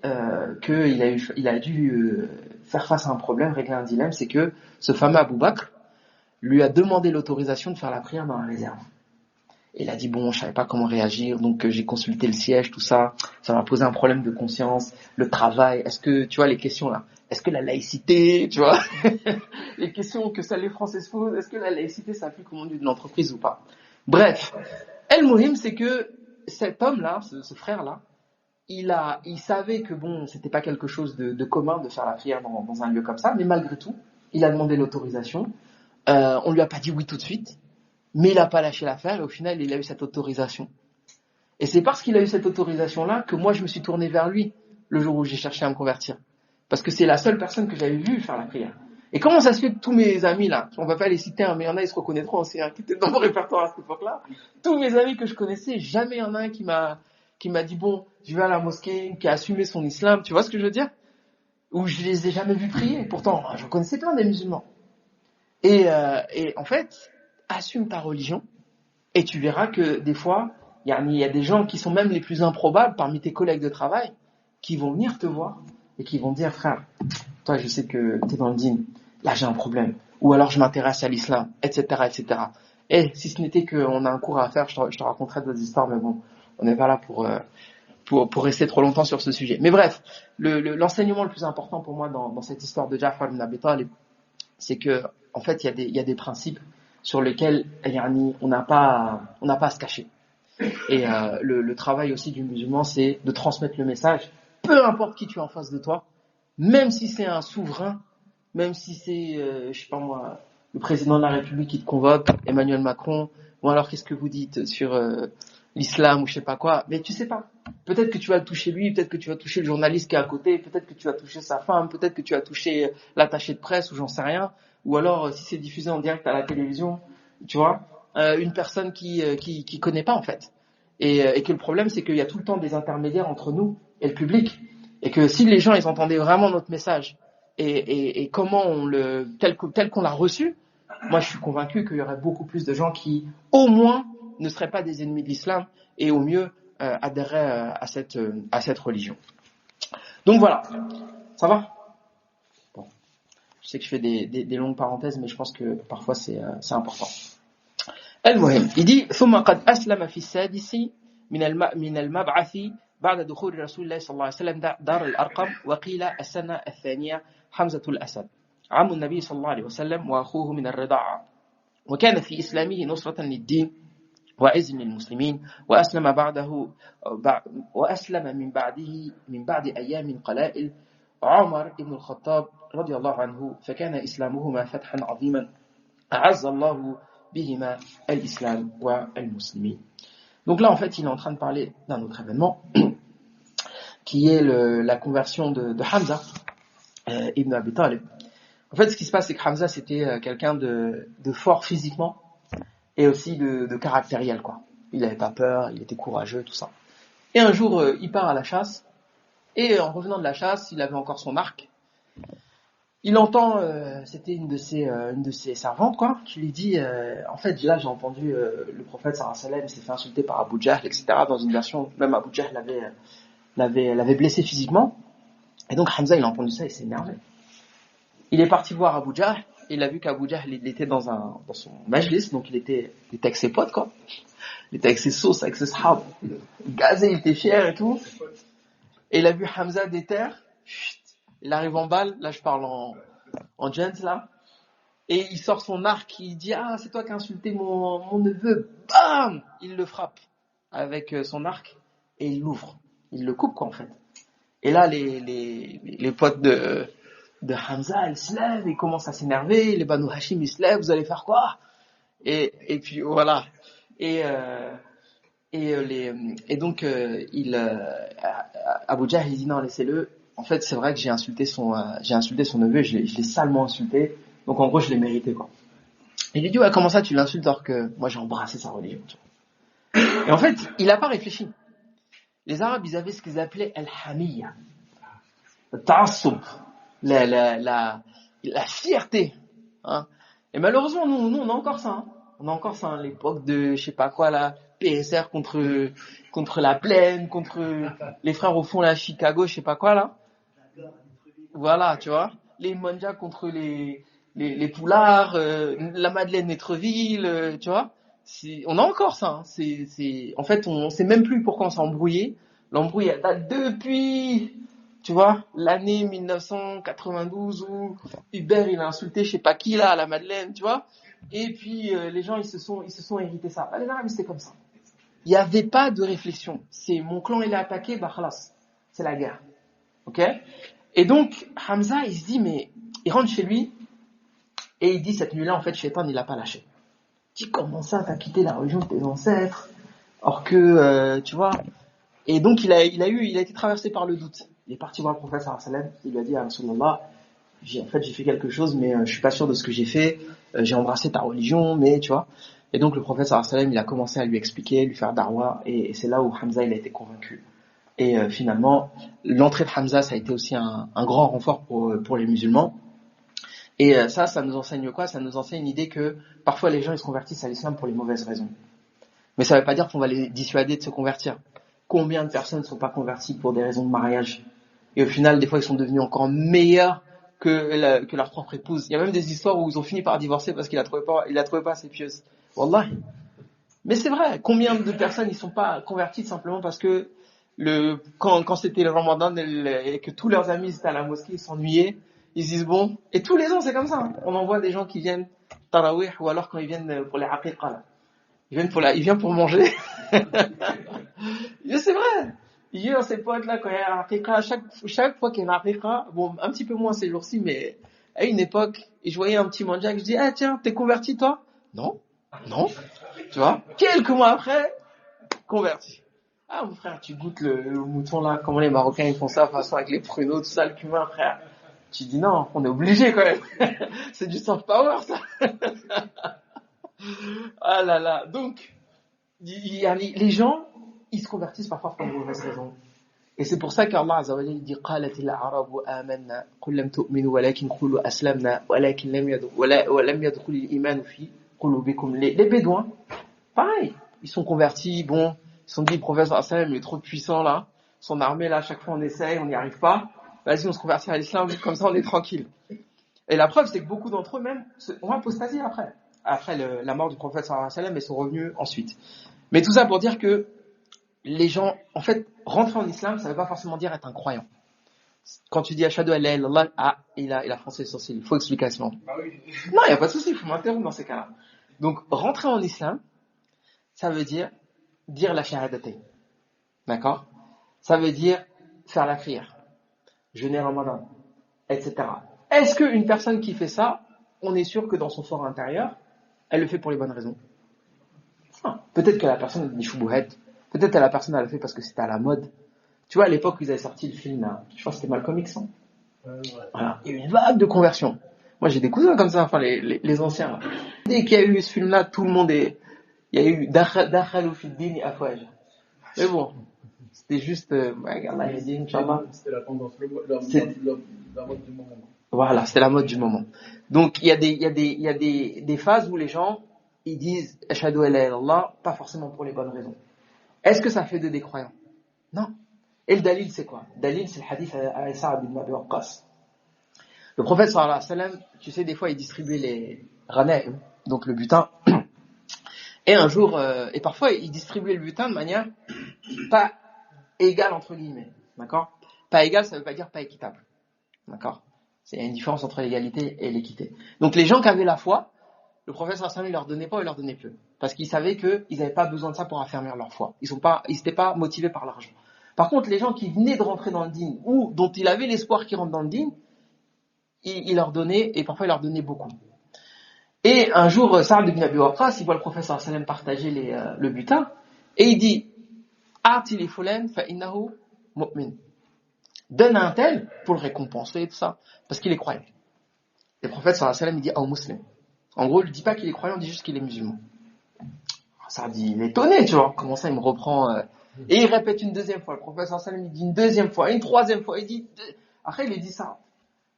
qu'il a dû faire face à un problème, régler un dilemme, c'est que ce fameux Abou Bakr lui a demandé l'autorisation de faire la prière dans la réserve. Et il a dit, bon, je savais pas comment réagir, donc j'ai consulté le siège, tout ça, ça m'a posé un problème de conscience, le travail, est-ce que, tu vois, les questions là, est-ce que la laïcité, tu vois, les questions que ça les Français se posent, est-ce que la laïcité s'applique au monde d'une entreprise ou pas? Bref, El Mohim, c'est que cet homme-là, ce frère-là, il savait que bon, c'était pas quelque chose de commun de faire la prière dans un lieu comme ça, mais malgré tout, il a demandé l'autorisation. On lui a pas dit oui tout de suite, mais il a pas lâché l'affaire et au final, il a eu cette autorisation. Et c'est parce qu'il a eu cette autorisation-là que moi, je me suis tourné vers lui le jour où j'ai cherché à me convertir. Parce que c'est la seule personne que j'avais vue faire la prière. Et comment ça se fait que tous mes amis là, on va pas les citer, mais il y en a, ils se reconnaîtront aussi, qui étaient dans mon répertoire à cette époque-là, tous mes amis que je connaissais, jamais il y en a un qui m'a dit bon, je vais à la mosquée, qui a assumé son islam, tu vois ce que je veux dire? Ou je les ai jamais vus prier. Pourtant, je connaissais plein des musulmans. Et en fait, assume ta religion et tu verras que des fois, il y a des gens qui sont même les plus improbables parmi tes collègues de travail qui vont venir te voir et qui vont te dire frère, toi je sais que t'es dans le dîn, là j'ai un problème, ou alors je m'intéresse à l'islam, etc., etc. Et si ce n'était qu'on a un cours à faire, je te raconterai d'autres histoires, mais bon, on n'est pas là pour rester trop longtemps sur ce sujet. Mais bref, l'enseignement le plus important pour moi dans cette histoire de Ja'far ibn Abi Talib, c'est que en fait il y a des principes sur lesquels on n'a pas à se cacher. Et le travail aussi du musulman, c'est de transmettre le message, peu importe qui tu as en face de toi, même si c'est un souverain, même si c'est, je sais pas moi, le président de la République qui te convoque, Emmanuel Macron, ou alors qu'est-ce que vous dites sur l'islam ou je sais pas quoi, mais tu sais pas. Peut-être que tu vas le toucher lui, peut-être que tu vas toucher le journaliste qui est à côté, peut-être que tu vas toucher sa femme, peut-être que tu vas toucher l'attaché de presse ou j'en sais rien, ou alors si c'est diffusé en direct à la télévision, tu vois, une personne qui connaît pas en fait. Et que le problème c'est qu'il y a tout le temps des intermédiaires entre nous et le public, et que si les gens ils entendaient vraiment notre message et comment tel qu'on l'a reçu, moi je suis convaincu qu'il y aurait beaucoup plus de gens qui au moins ne seraient pas des ennemis de l'islam et au mieux adhéreraient à cette religion. Donc voilà, ça va? Bon. Je sais que je fais des longues parenthèses, mais je pense que parfois c'est important. المهم il dit ثم قد أسلم في السادس من المبعث بعد دخول رسول الله صلى الله عليه وسلم دار الأرقم وقيل السنة الثانية حمزة الأسد عم النبي صلى الله عليه وسلم وأخوه من الرضاعة وكان في إسلامه نصرة للدين وعز للمسلمين وأسلم من بعد أيام قلائل عمر بن الخطاب رضي الله عنه فكان إسلامهما فتحا عظيما أعز الله بهما الإسلام والمسلمين. Donc là en fait il est en train de parler d'un autre événement qui est la conversion de Hamza ibn Abi Talib. En fait ce qui se passe c'est que Hamza c'était quelqu'un de fort physiquement et aussi de caractériel quoi. Il n'avait pas peur, il était courageux, tout ça. Et un jour il part à la chasse et en revenant de la chasse il avait encore son arc. Il entend, c'était une de ses servantes, quoi, qui lui dit, en fait, là, j'ai entendu le prophète sallallahu alayhi wa sallam s'est fait insulter par Abu Jahl, etc. Dans une version, même Abu Jahl l'avait blessé physiquement. Et donc Hamza, il a entendu ça, il s'est énervé. Il est parti voir Abu Jahl, il a vu qu'Abu Jahl, il était dans son majlis, donc il était avec ses potes, quoi. Il était avec ses sauces, avec ses sahab. Il gazait, il était fier et tout. Et il a vu Hamza déterre. Il arrive en balle, là je parle en gent là, et il sort son arc, il dit ah c'est toi qui as insulté mon neveu, bam, il le frappe avec son arc et il l'ouvre, il le coupe quoi en fait. Et là les potes de Hamza ils se lèvent, ils commencent à s'énerver, les Banu Hashim ils se lèvent, vous allez faire quoi? Et puis voilà et donc Abu Jahl il dit non laissez-le. En fait, c'est vrai que j'ai insulté son neveu, je l'ai salement insulté, Donc en gros, je l'ai mérité, quoi. Il lui dit, ouais, comment ça tu l'insultes alors que moi j'ai embrassé sa religion, tu vois. Et en fait, il n'a pas réfléchi. Les Arabes, ils avaient ce qu'ils appelaient al-hamiyya, le ta'assub, la fierté. Hein. Et malheureusement, nous, on a encore ça. Hein. On a encore ça, hein, l'époque de, je sais pas quoi, la PSR contre la plaine, contre les frères au fond, là, Chicago, je sais pas quoi, là. Voilà, tu vois. Les Mondia contre les Poulards, la Madeleine Netreville, tu vois. On a encore ça. Hein. En fait, on sait même plus pourquoi on s'est embrouillé. L'embrouille, elle date depuis, tu vois, l'année 1992 où Hubert, il a insulté je sais pas qui, là, à la Madeleine, tu vois. Et puis, les gens, ils se sont hérités ça. Les Arabes, c'était comme ça. Il n'y avait pas de réflexion. C'est mon clan, il est attaqué, bah, khalas. C'est la guerre. Ok? Et donc, Hamza, il se dit, mais, il rentre chez lui, et il dit, cette nuit-là, en fait, Shaitan, il l'a pas lâché. Il dit, comment ça, t'as quitté la religion de tes ancêtres, alors que, tu vois. Et donc, il a été traversé par le doute. Il est parti voir le prophète, sallallahu alayhi wa sallam, il lui a dit, ah, Rasulallah, j'ai fait quelque chose, mais je suis pas sûr de ce que j'ai fait, j'ai embrassé ta religion, mais, tu vois. Et donc, le prophète, sallallahu alayhi wa sallam, il a commencé à lui expliquer, lui faire darwa, et c'est là où Hamza, il a été convaincu. Et finalement, l'entrée de Hamza, ça a été aussi un grand renfort pour les musulmans. Et ça nous enseigne quoi? Ça nous enseigne l'idée que parfois les gens ils se convertissent à l'islam pour les mauvaises raisons. Mais ça ne veut pas dire qu'on va les dissuader de se convertir. Combien de personnes ne sont pas converties pour des raisons de mariage? Et au final, des fois, ils sont devenus encore meilleurs que leur propre épouse. Il y a même des histoires où ils ont fini par divorcer parce qu'il la trouvait pas assez pieuse. Wallahi. Mais c'est vrai. Combien de personnes ils sont pas converties simplement parce que quand c'était le Ramadan et que tous leurs amis étaient à la mosquée, ils s'ennuyaient, ils se disent bon, et tous les ans c'est comme ça, hein. On envoie des gens qui viennent tarawih ou alors quand ils viennent pour les aqiqa là. Ils viennent pour manger. Mais c'est vrai. Il vient ses potes là quand il y a l'aqiqa, chaque fois qu'il y a une aqiqa, bon un petit peu moins ces jours-ci, mais à une époque, et je voyais un petit mandjak, je dis ah tiens, t'es converti toi? Non, tu vois. Quelques mois après, converti. Ah mon frère, tu goûtes le mouton là, comment les Marocains ils font ça, de toute façon avec les pruneaux, tout ça, le cumin frère. Tu dis non, on est obligé quand même. C'est du soft power ça. Ah là là. Donc, les gens, ils se convertissent parfois pour de mauvaises raisons. Et c'est pour ça qu'Allah Azza wa Jalla dit قالت الأعراب آمنا قل لم تؤمنوا ولكن قولوا أسلمنا ولكن لم يدخل الإيمان في قلوبكم. Les bédouins, pareil, ils sont convertis, bon, ils sont dit, le prophète sallallahu alayhi wa sallam, il est trop puissant là, son armée là, à chaque fois on essaye, on n'y arrive pas, vas-y on se convertit à l'islam, comme ça on est tranquille. Et la preuve c'est que beaucoup d'entre eux même ont apostasié après la mort du prophète sallallahu alayhi wa sallam, et sont revenus ensuite. Mais tout ça pour dire que les gens, en fait, rentrer en islam, ça ne veut pas forcément dire être un croyant. Quand tu dis Ashhadu an la ilaha illallah, il a froncé le sourcil, il faut explication. Ah oui. Non, il n'y a pas de souci, il faut m'interrompre dans ces cas-là. Donc, rentrer en islam, ça veut dire la shahadatain. D'accord? Ça veut dire faire la prière, jeûner Ramadan, etc. Est-ce qu'une personne qui fait ça, on est sûr que dans son fort intérieur, elle le fait pour les bonnes raisons? Non. Peut-être que la personne a des choubouhettes, peut-être que la personne elle le fait parce que c'était à la mode. Tu vois, à l'époque où ils avaient sorti le film, là, je crois que c'était Malcolm X. Hein. Voilà. Il y a eu une vague de conversion. Moi, j'ai des cousins comme ça, enfin, les anciens. Là. Dès qu'il y a eu ce film-là, tout le monde est... Il y a eu Dakhalou fi ddini afwaj. Mais bon, c'était juste... Allah, il dit, Inch'Allah. C'était la tendance, la mode du moment. Voilà, c'était la mode du moment. Donc, il y a des phases où les gens, ils disent Ashhadu an la ilaha illallah, pas forcément pour les bonnes raisons. Est-ce que ça fait d'eux des croyants? Non. Et le dalil, c'est quoi? Le dalil, c'est le hadith à Sa'd ibn Abi Waqqas. Le prophète sallallahu alayhi wa sallam, tu sais, des fois, il distribuait les ghanaim, donc le butin. Et un jour, et parfois, il distribuait le butin de manière pas égale, entre guillemets. D'accord? Pas égale, ça veut pas dire pas équitable. D'accord? Il y a une différence entre l'égalité et l'équité. Donc, les gens qui avaient la foi, le prophète sallallahu alayhi wa sallam, il leur donnait pas ou il leur donnait peu. Parce qu'ils savaient qu'ils n'avaient pas besoin de ça pour affermir leur foi. Ils n'étaient pas motivés par l'argent. Par contre, les gens qui venaient de rentrer dans le dîn, ou dont il avait l'espoir qu'ils rentrent dans le dîn, il leur donnait, et parfois il leur donnait beaucoup. Et un jour, Sa'd ibn Abi Waqqas, il voit le prophète sallallahu alayhi wa sallam partager le butin, et il dit, A'ti li fulan fa innahu mu'min. Donne à un tel pour le récompenser et tout ça, parce qu'il est croyant. Le prophète sallallahu alayhi wa sallam, il dit au musulman. En gros, il ne dit pas qu'il est croyant, il dit juste qu'il est musulman. Ça dit, il est étonné, tu vois. Comment ça, il me reprend et il répète une deuxième fois. Le prophète sallallahu alayhi wa sallam, il dit une deuxième fois, une troisième fois. Il dit. Après, il dit ça.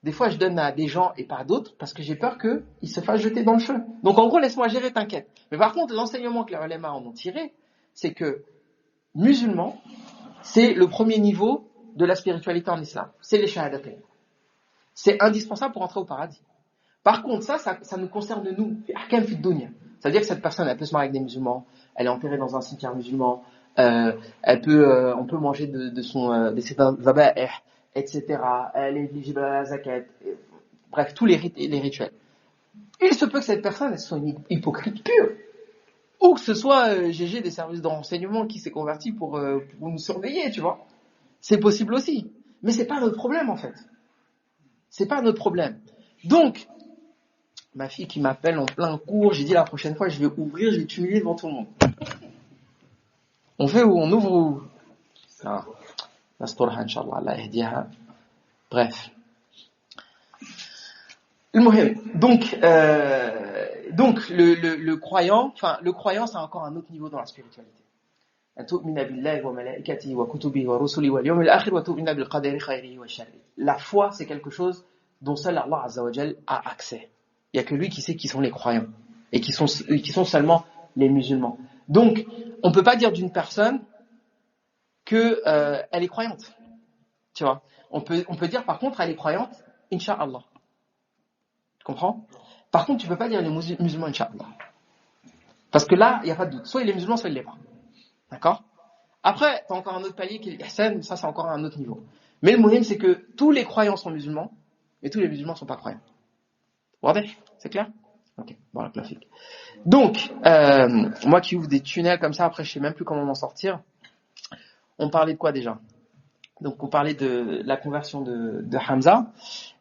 Des fois, je donne à des gens et pas à d'autres parce que j'ai peur qu'ils se fassent jeter dans le feu. Donc, en gros, laisse-moi gérer, t'inquiète. Mais par contre, l'enseignement que les ulémas en ont tiré, c'est que musulman, c'est le premier niveau de la spiritualité en islam. C'est les shahadatayn. C'est indispensable pour entrer au paradis. Par contre, ça nous concerne nous. Ahkam fi dunya. Ça veut dire que cette personne, elle peut se marier avec des musulmans, elle est enterrée dans un cimetière musulman, on peut manger de ses zaba'ih, etc. Elle est éligible à la zakat. Bref, tous les rituels. Il se peut que cette personne, elle soit une hypocrite pure. Ou que ce soit GG des services de renseignement qui s'est converti pour nous surveiller, tu vois. C'est possible aussi. Mais c'est pas notre problème, en fait. C'est pas notre problème. Donc, ma fille qui m'appelle en plein cours, j'ai dit la prochaine fois, je vais ouvrir, je vais t'humilier devant tout le monde. On fait où? On ouvre où? Ah, nasturha, Inch'Allah, Allah yahdiha. Bref. Donc, le croyant, le croyant, c'est encore un autre niveau dans la spiritualité. La foi, c'est quelque chose dont seul Allah Azza wa Jal a accès. Il n'y a que lui qui sait qui sont les croyants et qui sont seulement les musulmans. Donc, on ne peut pas dire d'une personne que elle est croyante. Tu vois, on peut dire par contre elle est croyante, Inch'Allah. Tu comprends? Par contre, tu peux pas dire les musulmans, Inch'Allah. Parce que là, il n'y a pas de doute. Soit il est musulman, soit il ne l'est pas. D'accord? Après, tu as encore un autre palier qui est l'ihsan, ça c'est encore un autre niveau. Mais le muhim, c'est que tous les croyants sont musulmans, mais tous les musulmans ne sont pas croyants. C'est clair? Ok, voilà, classique. Donc, moi qui ouvre des tunnels comme ça, après je sais même plus comment m'en sortir. On parlait de quoi déjà? Donc on parlait de la conversion de Hamza,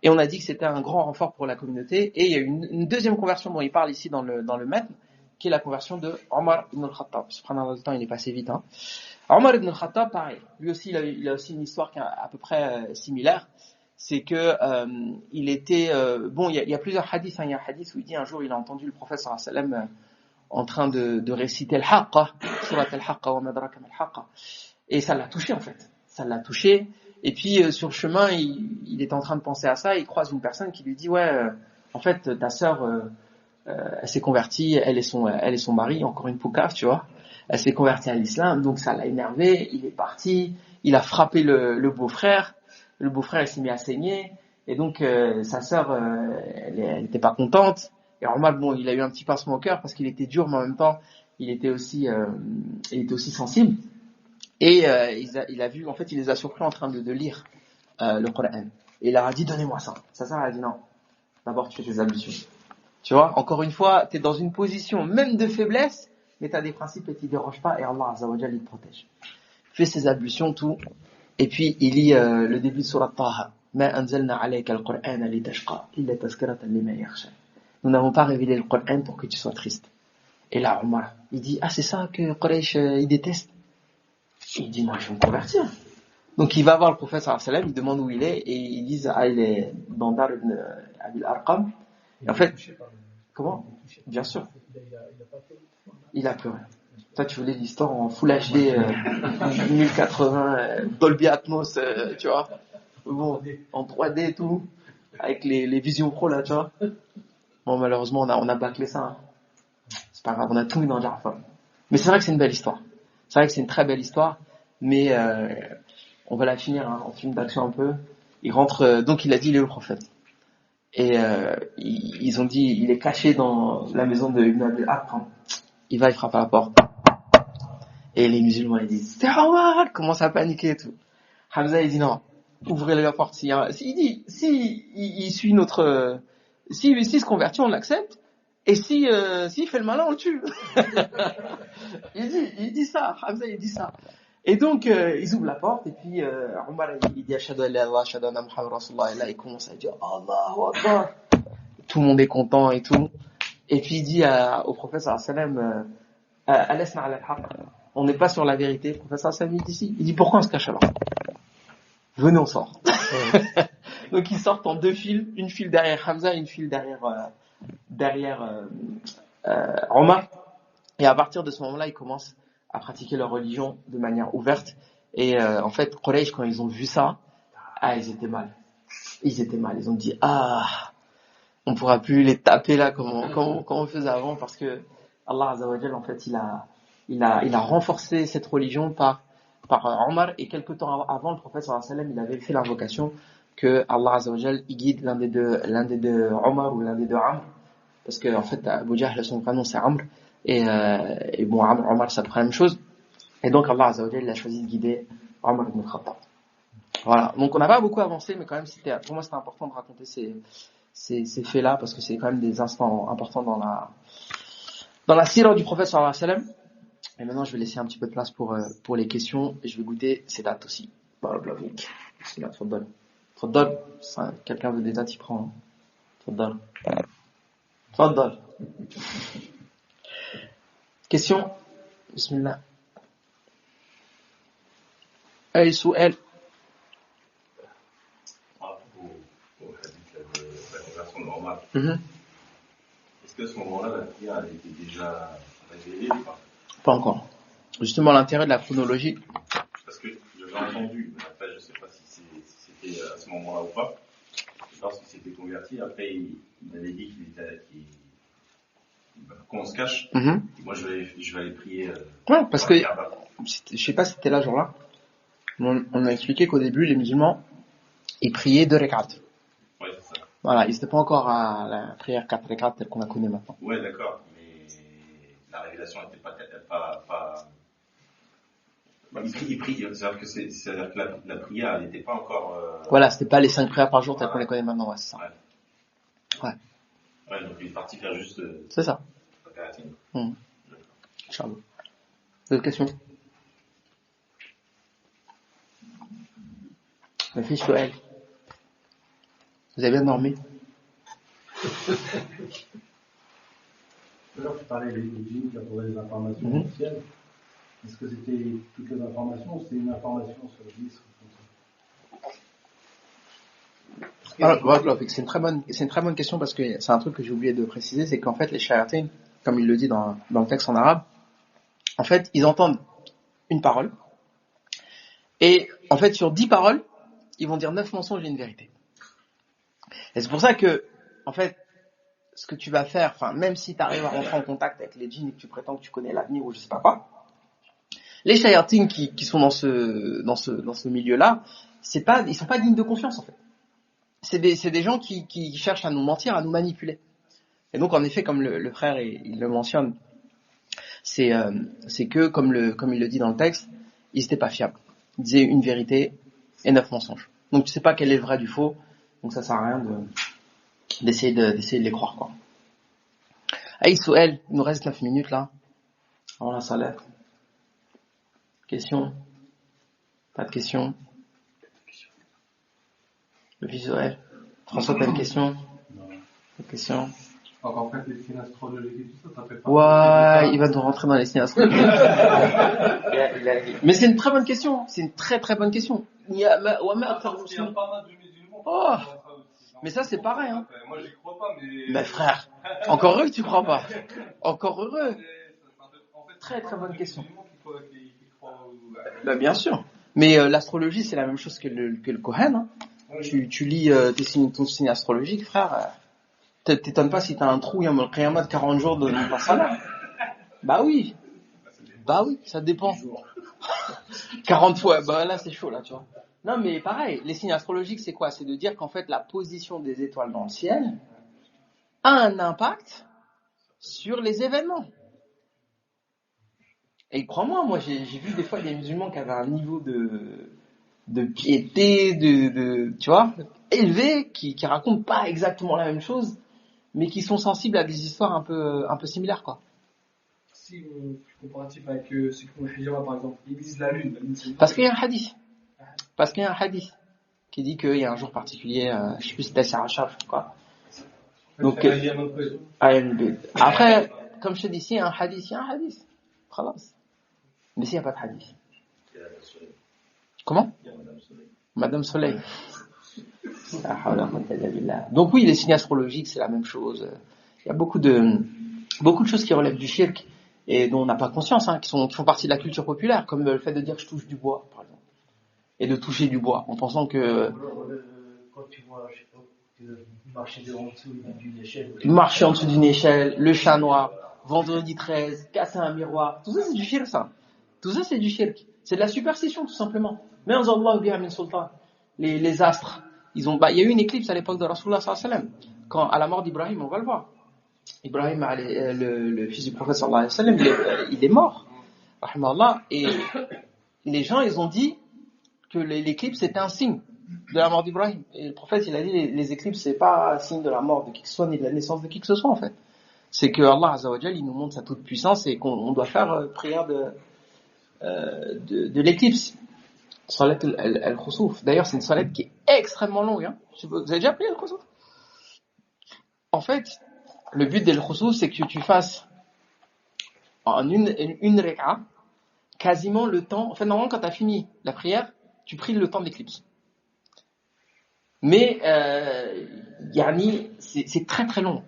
et on a dit que c'était un grand renfort pour la communauté, et il y a une deuxième conversion dont il parle ici dans le maître, qui est la conversion de Omar ibn al-Khattab. Subhanallah, le temps il est passé vite. Hein. Omar ibn al-Khattab, pareil, lui aussi il a aussi une histoire qui est à peu près similaire. C'est que il était il y a plusieurs hadiths. Il y a un hadith où il dit un jour il a entendu le prophète sallallahu alayhi wa sallam en train de réciter al-Haqqa, surat al-Haqqa wa madraka al-Haqqa, et ça l'a touché en fait. Ça l'a touché. Et puis sur le chemin, il est en train de penser à ça. Il croise une personne qui lui dit en fait ta sœur elle s'est convertie, elle et son mari, encore une poucave, tu vois. Elle s'est convertie à l'islam, donc ça l'a énervé. Il est parti, il a frappé le beau-frère. Le beau-frère il s'est mis à saigner, et donc sa sœur elle était pas contente. Et Omar, il a eu un petit pincement au cœur parce qu'il était dur, mais en même temps il était aussi sensible. Et il a vu, en fait il les a surpris en train de lire le Coran. Et il leur a dit donnez-moi ça. Sa sœur a dit non, d'abord tu fais tes ablutions. Tu vois, encore une fois, tu es dans une position même de faiblesse, mais tu as des principes et tu ne déroges pas, et Allah Azza wa Jalla il te protège. Fais ses ablutions, tout. Et puis il lit le début de Surat Taha. Ma anzalna alayka al-Qur'ana litashqa illa tazkiratan liman yakhsha. Nous n'avons pas révélé le Coran pour que tu sois triste. Et là, Omar, il dit c'est ça que Quraysh il déteste. Il dit moi je vais me convertir. Donc il va voir le prophète sallallahu alayhi wa sallam, il demande où il est, et ils disent il est dans Dar ibn Abil Arqam. Et en fait, comment? Bien sûr. Il a pleuré. Toi, tu voulais l'histoire en Full HD, 1080, Dolby Atmos, tu vois. Bon, en 3D et tout, avec les Vision Pro là, tu vois. Bon, malheureusement, on a bâclé ça. Hein. C'est pas grave, on a tout mis dans Ja'far. Mais c'est vrai que c'est une belle histoire. C'est vrai que c'est une très belle histoire, mais on va la finir en film d'action un peu. Il rentre, donc il a dit il est le prophète. Et ils ont dit il est caché dans la maison de Ibn Abi Arqam. Il va, il frappe à la porte. Et les musulmans ils disent c'est Omar, commence à paniquer et tout. Hamza il dit non, ouvrez la porte. Il suit notre, s'il se convertit on l'accepte. Et s'il fait le malin on le tue. il dit ça, Hamza il dit ça. Et donc ils ouvrent la porte et puis Omar il dit ashhadu an la ilaha illallah ashhadu anna Muhammadan rasulullah, et là il commence à dire Allahu Akbar. Tout le monde est content et tout. Et puis il dit au prophète sallallahu alayhi wa sallam alasna ala al-haqq, on n'est pas sur la vérité. Le prophète sallallahu alayhi wa sallam il dit pourquoi on se cache alors? Venez on sort. Donc ils sortent en 2 files, une file derrière Hamza, une file derrière Omar. Et à partir de ce moment-là, ils commencent à pratiquer leur religion de manière ouverte. Et en fait, Quraysh, quand ils ont vu ça, ils étaient mal. Ils ont dit, on pourra plus les taper là comme on faisait avant, parce que Allah Azza wa Jal, en fait, il a renforcé cette religion par Omar. Et quelque temps avant, le prophète sallallahu alayhi wa sallam, il avait fait l'invocation que Allah Azza wa Jal, il guide l'un des deux Omar ou l'un des deux Amr, parce que en fait Abu Jahl, son prénom c'est Amr, et bon, Omar ça prend la même chose, et donc Allah Azza wa Jal, il a choisi de guider Omar ibn Khattab. Voilà, donc on n'a pas beaucoup avancé, mais quand même pour moi c'était important de raconter ces faits-là, parce que c'est quand même des instants importants dans la sira du prophète sallallahu alayhi wa sallam. Et maintenant je vais laisser un petit peu de place pour les questions, et je vais goûter ces dates aussi. Barakallahu. Bismillah, tfaddal. Tfaddal, quelqu'un veut des dates, il prend. Tfaddal. Tfaddal. Question. Bismillah. Ay su'al. Au hadith de la conversion de Omar, Mhm. est-ce qu'à ce moment-là, la prière elle était déjà révélée ou pas? Pas encore. Justement, l'intérêt de la chronologie. Parce que j'avais entendu, mais après je ne sais pas si c'était à ce moment-là ou pas, lorsqu'il s'était converti, après il avait dit qu'on se cache, Mhm. moi je vais aller prier. Ouais, parce que, Kaaba. je sais pas si c'était là, jour-là, on a expliqué qu'au début, les musulmans, ils priaient 2 rak'at. Ouais, c'est ça. Voilà, ils n'étaient pas encore à la prière 4 rak'at telle qu'on la connaît maintenant. Ouais, d'accord, mais la révélation n'était pas. Il prie, c'est-à-dire que la prière elle n'était pas encore. Voilà, c'était pas les 5 prières par jour telles qu'on les connaît maintenant, ouais, c'est ça. Ouais. Ouais, donc il est parti faire juste. C'est ça. La kératine. Inch'Allah. D'autres questions? Ma fille Soël. Vous avez bien dormi? Alors, tu parlais des djinns qui apportaient des informations officielles. Est-ce que c'était toutes les informations ou c'était une information sur le disque? C'est une très bonne question, parce que c'est un truc que j'ai oublié de préciser, c'est qu'en fait les shayatin, comme il le dit dans le texte en arabe, en fait ils entendent une parole, et en fait sur 10 paroles, ils vont dire 9 mensonges et une vérité. Et c'est pour ça que, en fait, ce que tu vas faire, enfin, même si tu arrives à rentrer en contact avec les djinns et que tu prétends que tu connais l'avenir ou je sais pas quoi, les shayatin qui sont dans ce milieu-là, ils sont pas dignes de confiance, en fait. C'est des gens qui cherchent à nous mentir, à nous manipuler. Et donc, en effet, comme le frère il le mentionne, c'est que, comme il le dit dans le texte, ils étaient pas fiables. Ils disaient une vérité et 9 mensonges. Donc, tu sais pas quel est le vrai du faux. Donc, ça sert à rien d'essayer de les croire, quoi. Aïe, Souel, il nous reste 9 minutes, là. Avant la salat. Question? Pas de questions? Le fils Souel. François, t'as une question? Non. Pas de question? En fait, les signes astrologiques et tout ça fait pas. Ouais, il va nous rentrer dans les signes astrologiques. Mais c'est une très bonne question. C'est une très très bonne question. Il y a pas mal de musulmans. Oh. Mais ça c'est pareil, hein. Moi j'y crois pas, mais. Mais frère, encore heureux que tu crois pas. Encore heureux. Très très bonne question. Bah bien sûr. Mais l'astrologie c'est la même chose que le Kohen. Hein. Tu lis ton signe astrologique, frère. T'étonnes pas si t'as un trou, il y a un qiyamah de 40 jours de pas salat. Bah oui, ça dépend. 40 fois, bah là c'est chaud là, tu vois. Non mais pareil, les signes astrologiques c'est quoi? C'est de dire qu'en fait la position des étoiles dans le ciel a un impact sur les événements. Et crois-moi, moi j'ai vu des fois des musulmans qui avaient un niveau de piété, tu vois, élevé, qui racontent pas exactement la même chose, mais qui sont sensibles à des histoires un peu similaires, quoi. Si comparatif avec ce qu'on fait par exemple, ils disent la lune. Parce qu'il y a un hadith qui dit qu'il y a un jour particulier, je sais plus si c'était Sarah Shaf, quoi. Donc, après, comme je te dis, s'il y a un hadith, khalas. Mais s'il n'y a pas de hadith. Comment? Madame Soleil. Donc oui, les signes astrologiques, c'est la même chose. Il y a beaucoup de choses qui relèvent du shirk et dont on n'a pas conscience, qui font partie de la culture populaire, comme le fait de dire je touche du bois, par exemple, et de toucher du bois, en pensant que Quand tu vois, je sais pas, marcher en dessous d'une échelle. Marcher en dessous d'une échelle, le chat noir, vendredi 13, casser un miroir, tout ça c'est du shirk, ça. Tout ça c'est du shirk. C'est de la superstition, tout simplement. Mais en Allah biha min sultan. Les astres, il y a eu une éclipse à l'époque de Rasulullah sallallahu alayhi wa sallam. Quand, à la mort d'Ibrahim, on va le voir. Ibrahim, le fils du prophète sallallahu alayhi wa sallam, il est mort. Rahimahullah. Et les gens, ils ont dit que l'éclipse c'était un signe de la mort d'Ibrahim. Et le prophète, il a dit, les éclipses, c'est pas un signe de la mort de qui que ce soit, ni de la naissance de qui que ce soit, en fait. C'est que Allah Azza wa Jal, il nous montre sa toute puissance et qu'on doit faire prière de l'éclipse. Salat al-Khusuf. D'ailleurs, c'est une salat qui est extrêmement longue, Vous avez déjà prié al-Khusuf? En fait, le but de al-Khusuf, c'est que tu fasses en une reka, quasiment le temps. En fait, normalement, quand tu as fini la prière, tu pries le temps de l'éclipse. Mais, c'est très très long.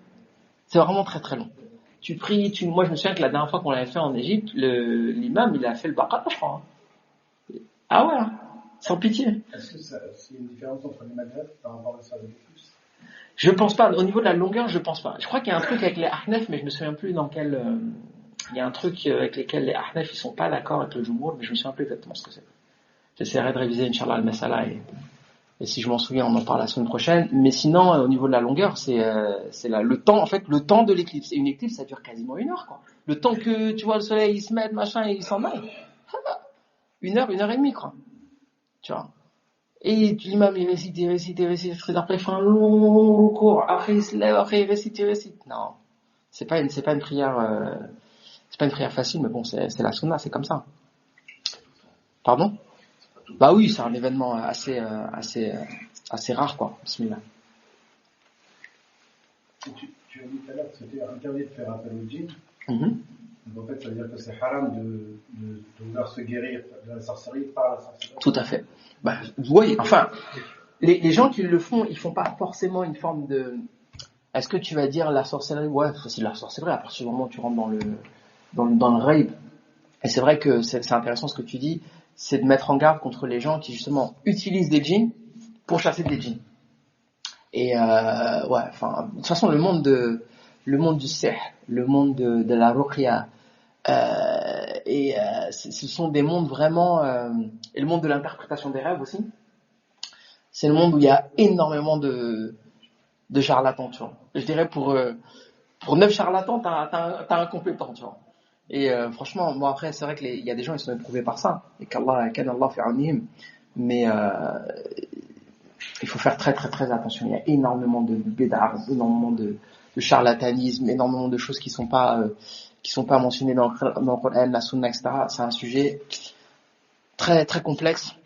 C'est vraiment très très long. Tu pries, moi je me souviens que la dernière fois qu'on l'avait fait en Égypte, l'imam, il a fait le Baqara, je crois. Ah ouais, sans pitié. Est-ce que c'est une différence entre les madhhabs par rapport à ça de l'éclipse? Je pense pas. Au niveau de la longueur, je pense pas. Je crois qu'il y a un truc avec les Ahnaf, mais je me souviens plus dans quel. Il y a un truc avec lesquels les Ahnaf ils sont pas d'accord avec le Jumhur, mais je me souviens plus exactement ce que c'est. J'essaierai de réviser Inch'Allah al-Masala et si je m'en souviens, on en parle la semaine prochaine. Mais sinon, au niveau de la longueur, c'est le temps, en fait, le temps de l'éclipse. Et une éclipse, ça dure quasiment 1 heure, quoi. Le temps que tu vois le soleil, il se met, machin, et il s'en aille. 1 heure, 1h30, quoi. Tu vois. Et l'imam, il récite, après il fait un long cours, après il se lève, après il récite. Non. C'est pas une prière, c'est pas une prière facile, mais bon, c'est la sunna, c'est comme ça. Pardon? Bah oui, c'est un événement assez rare, quoi. Bismillah. Tu as dit tout à l'heure que c'était interdit de faire appel au djinn. Mm-hmm. Donc en fait, ça veut dire que c'est haram de vouloir se guérir de la sorcellerie par la sorcellerie. Tout à fait. Bah, oui, enfin, les gens qui le font, ils font pas forcément une forme de. Est-ce que tu vas dire la sorcellerie? Ouais, c'est de la sorcellerie à partir du moment où tu rentres dans le raïb. Et c'est vrai que c'est intéressant ce que tu dis, c'est de mettre en garde contre les gens qui justement utilisent des djinns pour chasser des djinns. Et de toute façon, le monde du sihr, le monde de la ruqya, ce sont des mondes vraiment, et le monde de l'interprétation des rêves aussi. C'est le monde où il y a énormément de charlatans, tu vois. Je dirais pour 9 charlatans, t'as un compétent, tu vois. Et franchement, moi après, c'est vrai qu'il y a des gens qui sont éprouvés par ça, et qu'Allah fait anihim. Mais il faut faire très très très attention. Il y a énormément de bédards, énormément de charlatanisme, énormément de choses qui sont pas mentionnées dans le Coran, la Sunna, etc. C'est un sujet très très complexe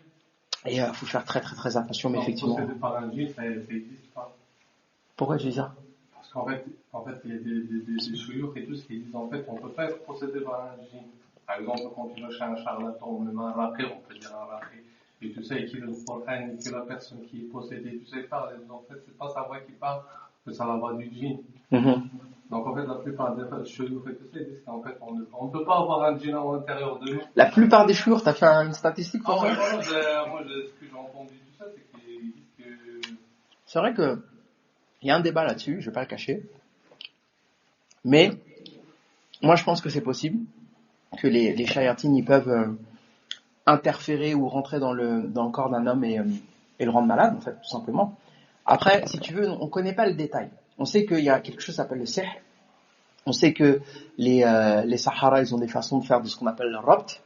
et il faut faire très très très attention. Mais effectivement. Procéder par un djinn, ça n'existe pas. Pourquoi tu dis ça? Parce qu'en fait, il y a des chouyours et tout ce qui disent en fait, on ne peut pas être procédé par un djinn. Par exemple, quand tu vas chez un charlatan ou même un raqi, on peut dire un raqi, et tu sais qu'il est le Coran, et que la personne qui est possédée, tu sais pas, en fait, c'est pas sa voix qui parle, mais c'est la voix du djinn. Mm-hmm. Donc en fait, la plupart des chouyours et tout ça, ils disent qu'en fait, on ne peut pas avoir un djinn à l'intérieur de nous. La plupart des chouyours, t'as fait une statistique pour ça? Moi, ce que j'ai entendu tout ça, c'est qu'ils disent que... C'est vrai que il y a un débat là-dessus, je vais pas le cacher. Mais moi je pense que c'est possible que les shayatines ils peuvent interférer ou rentrer dans le corps d'un homme et le rendre malade en fait, tout simplement. Après, si tu veux, on connaît pas le détail. On sait qu'il y a quelque chose qui s'appelle le sihr. On sait que les Sahara, ils ont des façons de faire de ce qu'on appelle le rabt.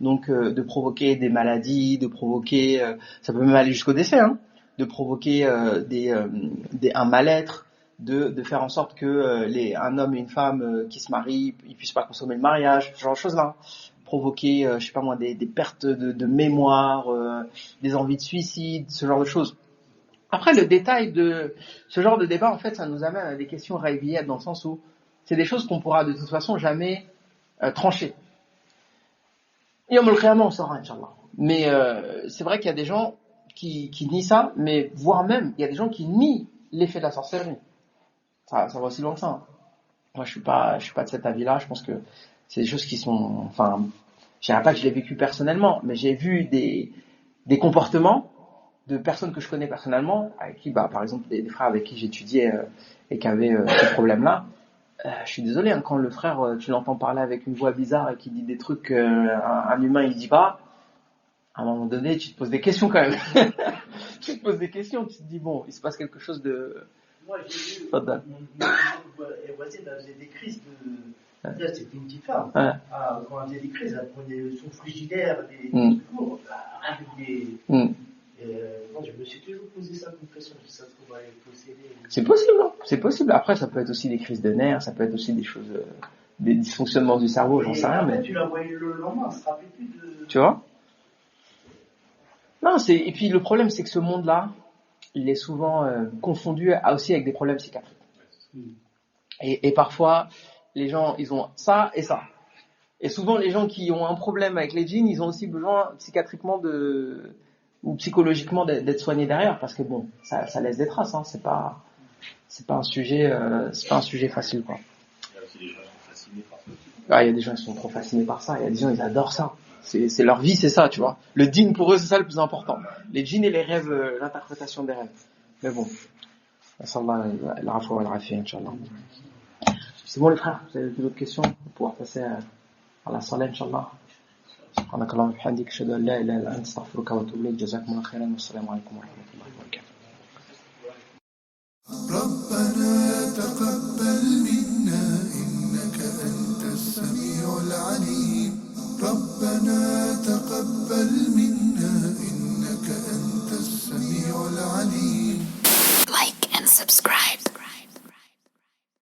Donc de provoquer des maladies, de provoquer ça peut même aller jusqu'au décès, de provoquer un mal-être, de faire en sorte que un homme et une femme qui se marient, ils puissent pas consommer le mariage, ce genre de choses-là. Provoquer, je sais pas moi, des pertes de mémoire, des envies de suicide, ce genre de choses. Après, le détail de ce genre de débat, en fait, ça nous amène à des questions raïbiyettes dans le sens où c'est des choses qu'on pourra de toute façon jamais trancher. Yawm al-Qiyamah, on saura, Inch'Allah. Mais c'est vrai qu'il y a des gens qui nient ça, mais voire même, il y a des gens qui nient l'effet de la sorcellerie. Ça va aussi loin que ça. Hein. Moi, je suis pas de cet avis-là. Je pense que c'est des choses qui sont, enfin, je dirais pas que je l'ai vécu personnellement, mais j'ai vu des comportements de personnes que je connais personnellement, avec qui, par exemple, des frères avec qui j'étudiais et qui avaient ce problème-là. Je suis désolé, hein, quand le frère, tu l'entends parler avec une voix bizarre et qui dit des trucs qu'un humain il dit pas, à un moment donné, tu te poses des questions quand même. Tu te poses des questions, tu te dis bon, il se passe quelque chose de. Moi, j'ai vu, Fatal. mon voisine, elle faisait des crises de. Là, c'était une petite femme. Ouais. Ah, quand elle faisait des crises, elle prenait son frigidaire, des trucs lourds, avec des. Moi, je me suis toujours posé ça comme question, si ça se trouve, elle est possédée. C'est possible, hein. C'est possible. Après, ça peut être aussi des crises de nerfs, ça peut être aussi des choses, des dysfonctionnements du cerveau, j'en sais rien, mais. Tu la voyais le lendemain, elle se rappelait plus de. Tu vois? Non, et puis le problème, c'est que ce monde-là, il est souvent confondu aussi avec des problèmes psychiatriques. Et parfois, les gens, ils ont ça et ça. Et souvent, les gens qui ont un problème avec les djinns, ils ont aussi besoin psychiatriquement ou psychologiquement d'être soignés derrière, parce que bon, ça laisse des traces, hein. C'est pas un sujet facile, quoi. Il y a aussi des gens qui sont fascinés par ça. Ah, il y a des gens qui sont trop fascinés par ça. Il y a des gens, ils adorent ça. C'est leur vie, c'est ça, tu vois. Le djinn, pour eux, c'est ça le plus important. Les djinns et les rêves, l'interprétation des rêves. Mais bon. Inch'Allah, al-afwa wal-afia, Inch'Allah. C'est bon, les frères? Vous avez d'autres questions? On va pouvoir passer à la salat, Inch'Allah. سبحانك اللهم وبحمدك اشهد ان لا اله الا انت استغفرك واتوب اليك جزاكم الله خيرا والسلام عليكم ورحمه الله وبركاته. ربنا تقبل منا إنك أنت السميع العليم ربنا تقبل منا إنك أنت السميع العليم Like and subscribe.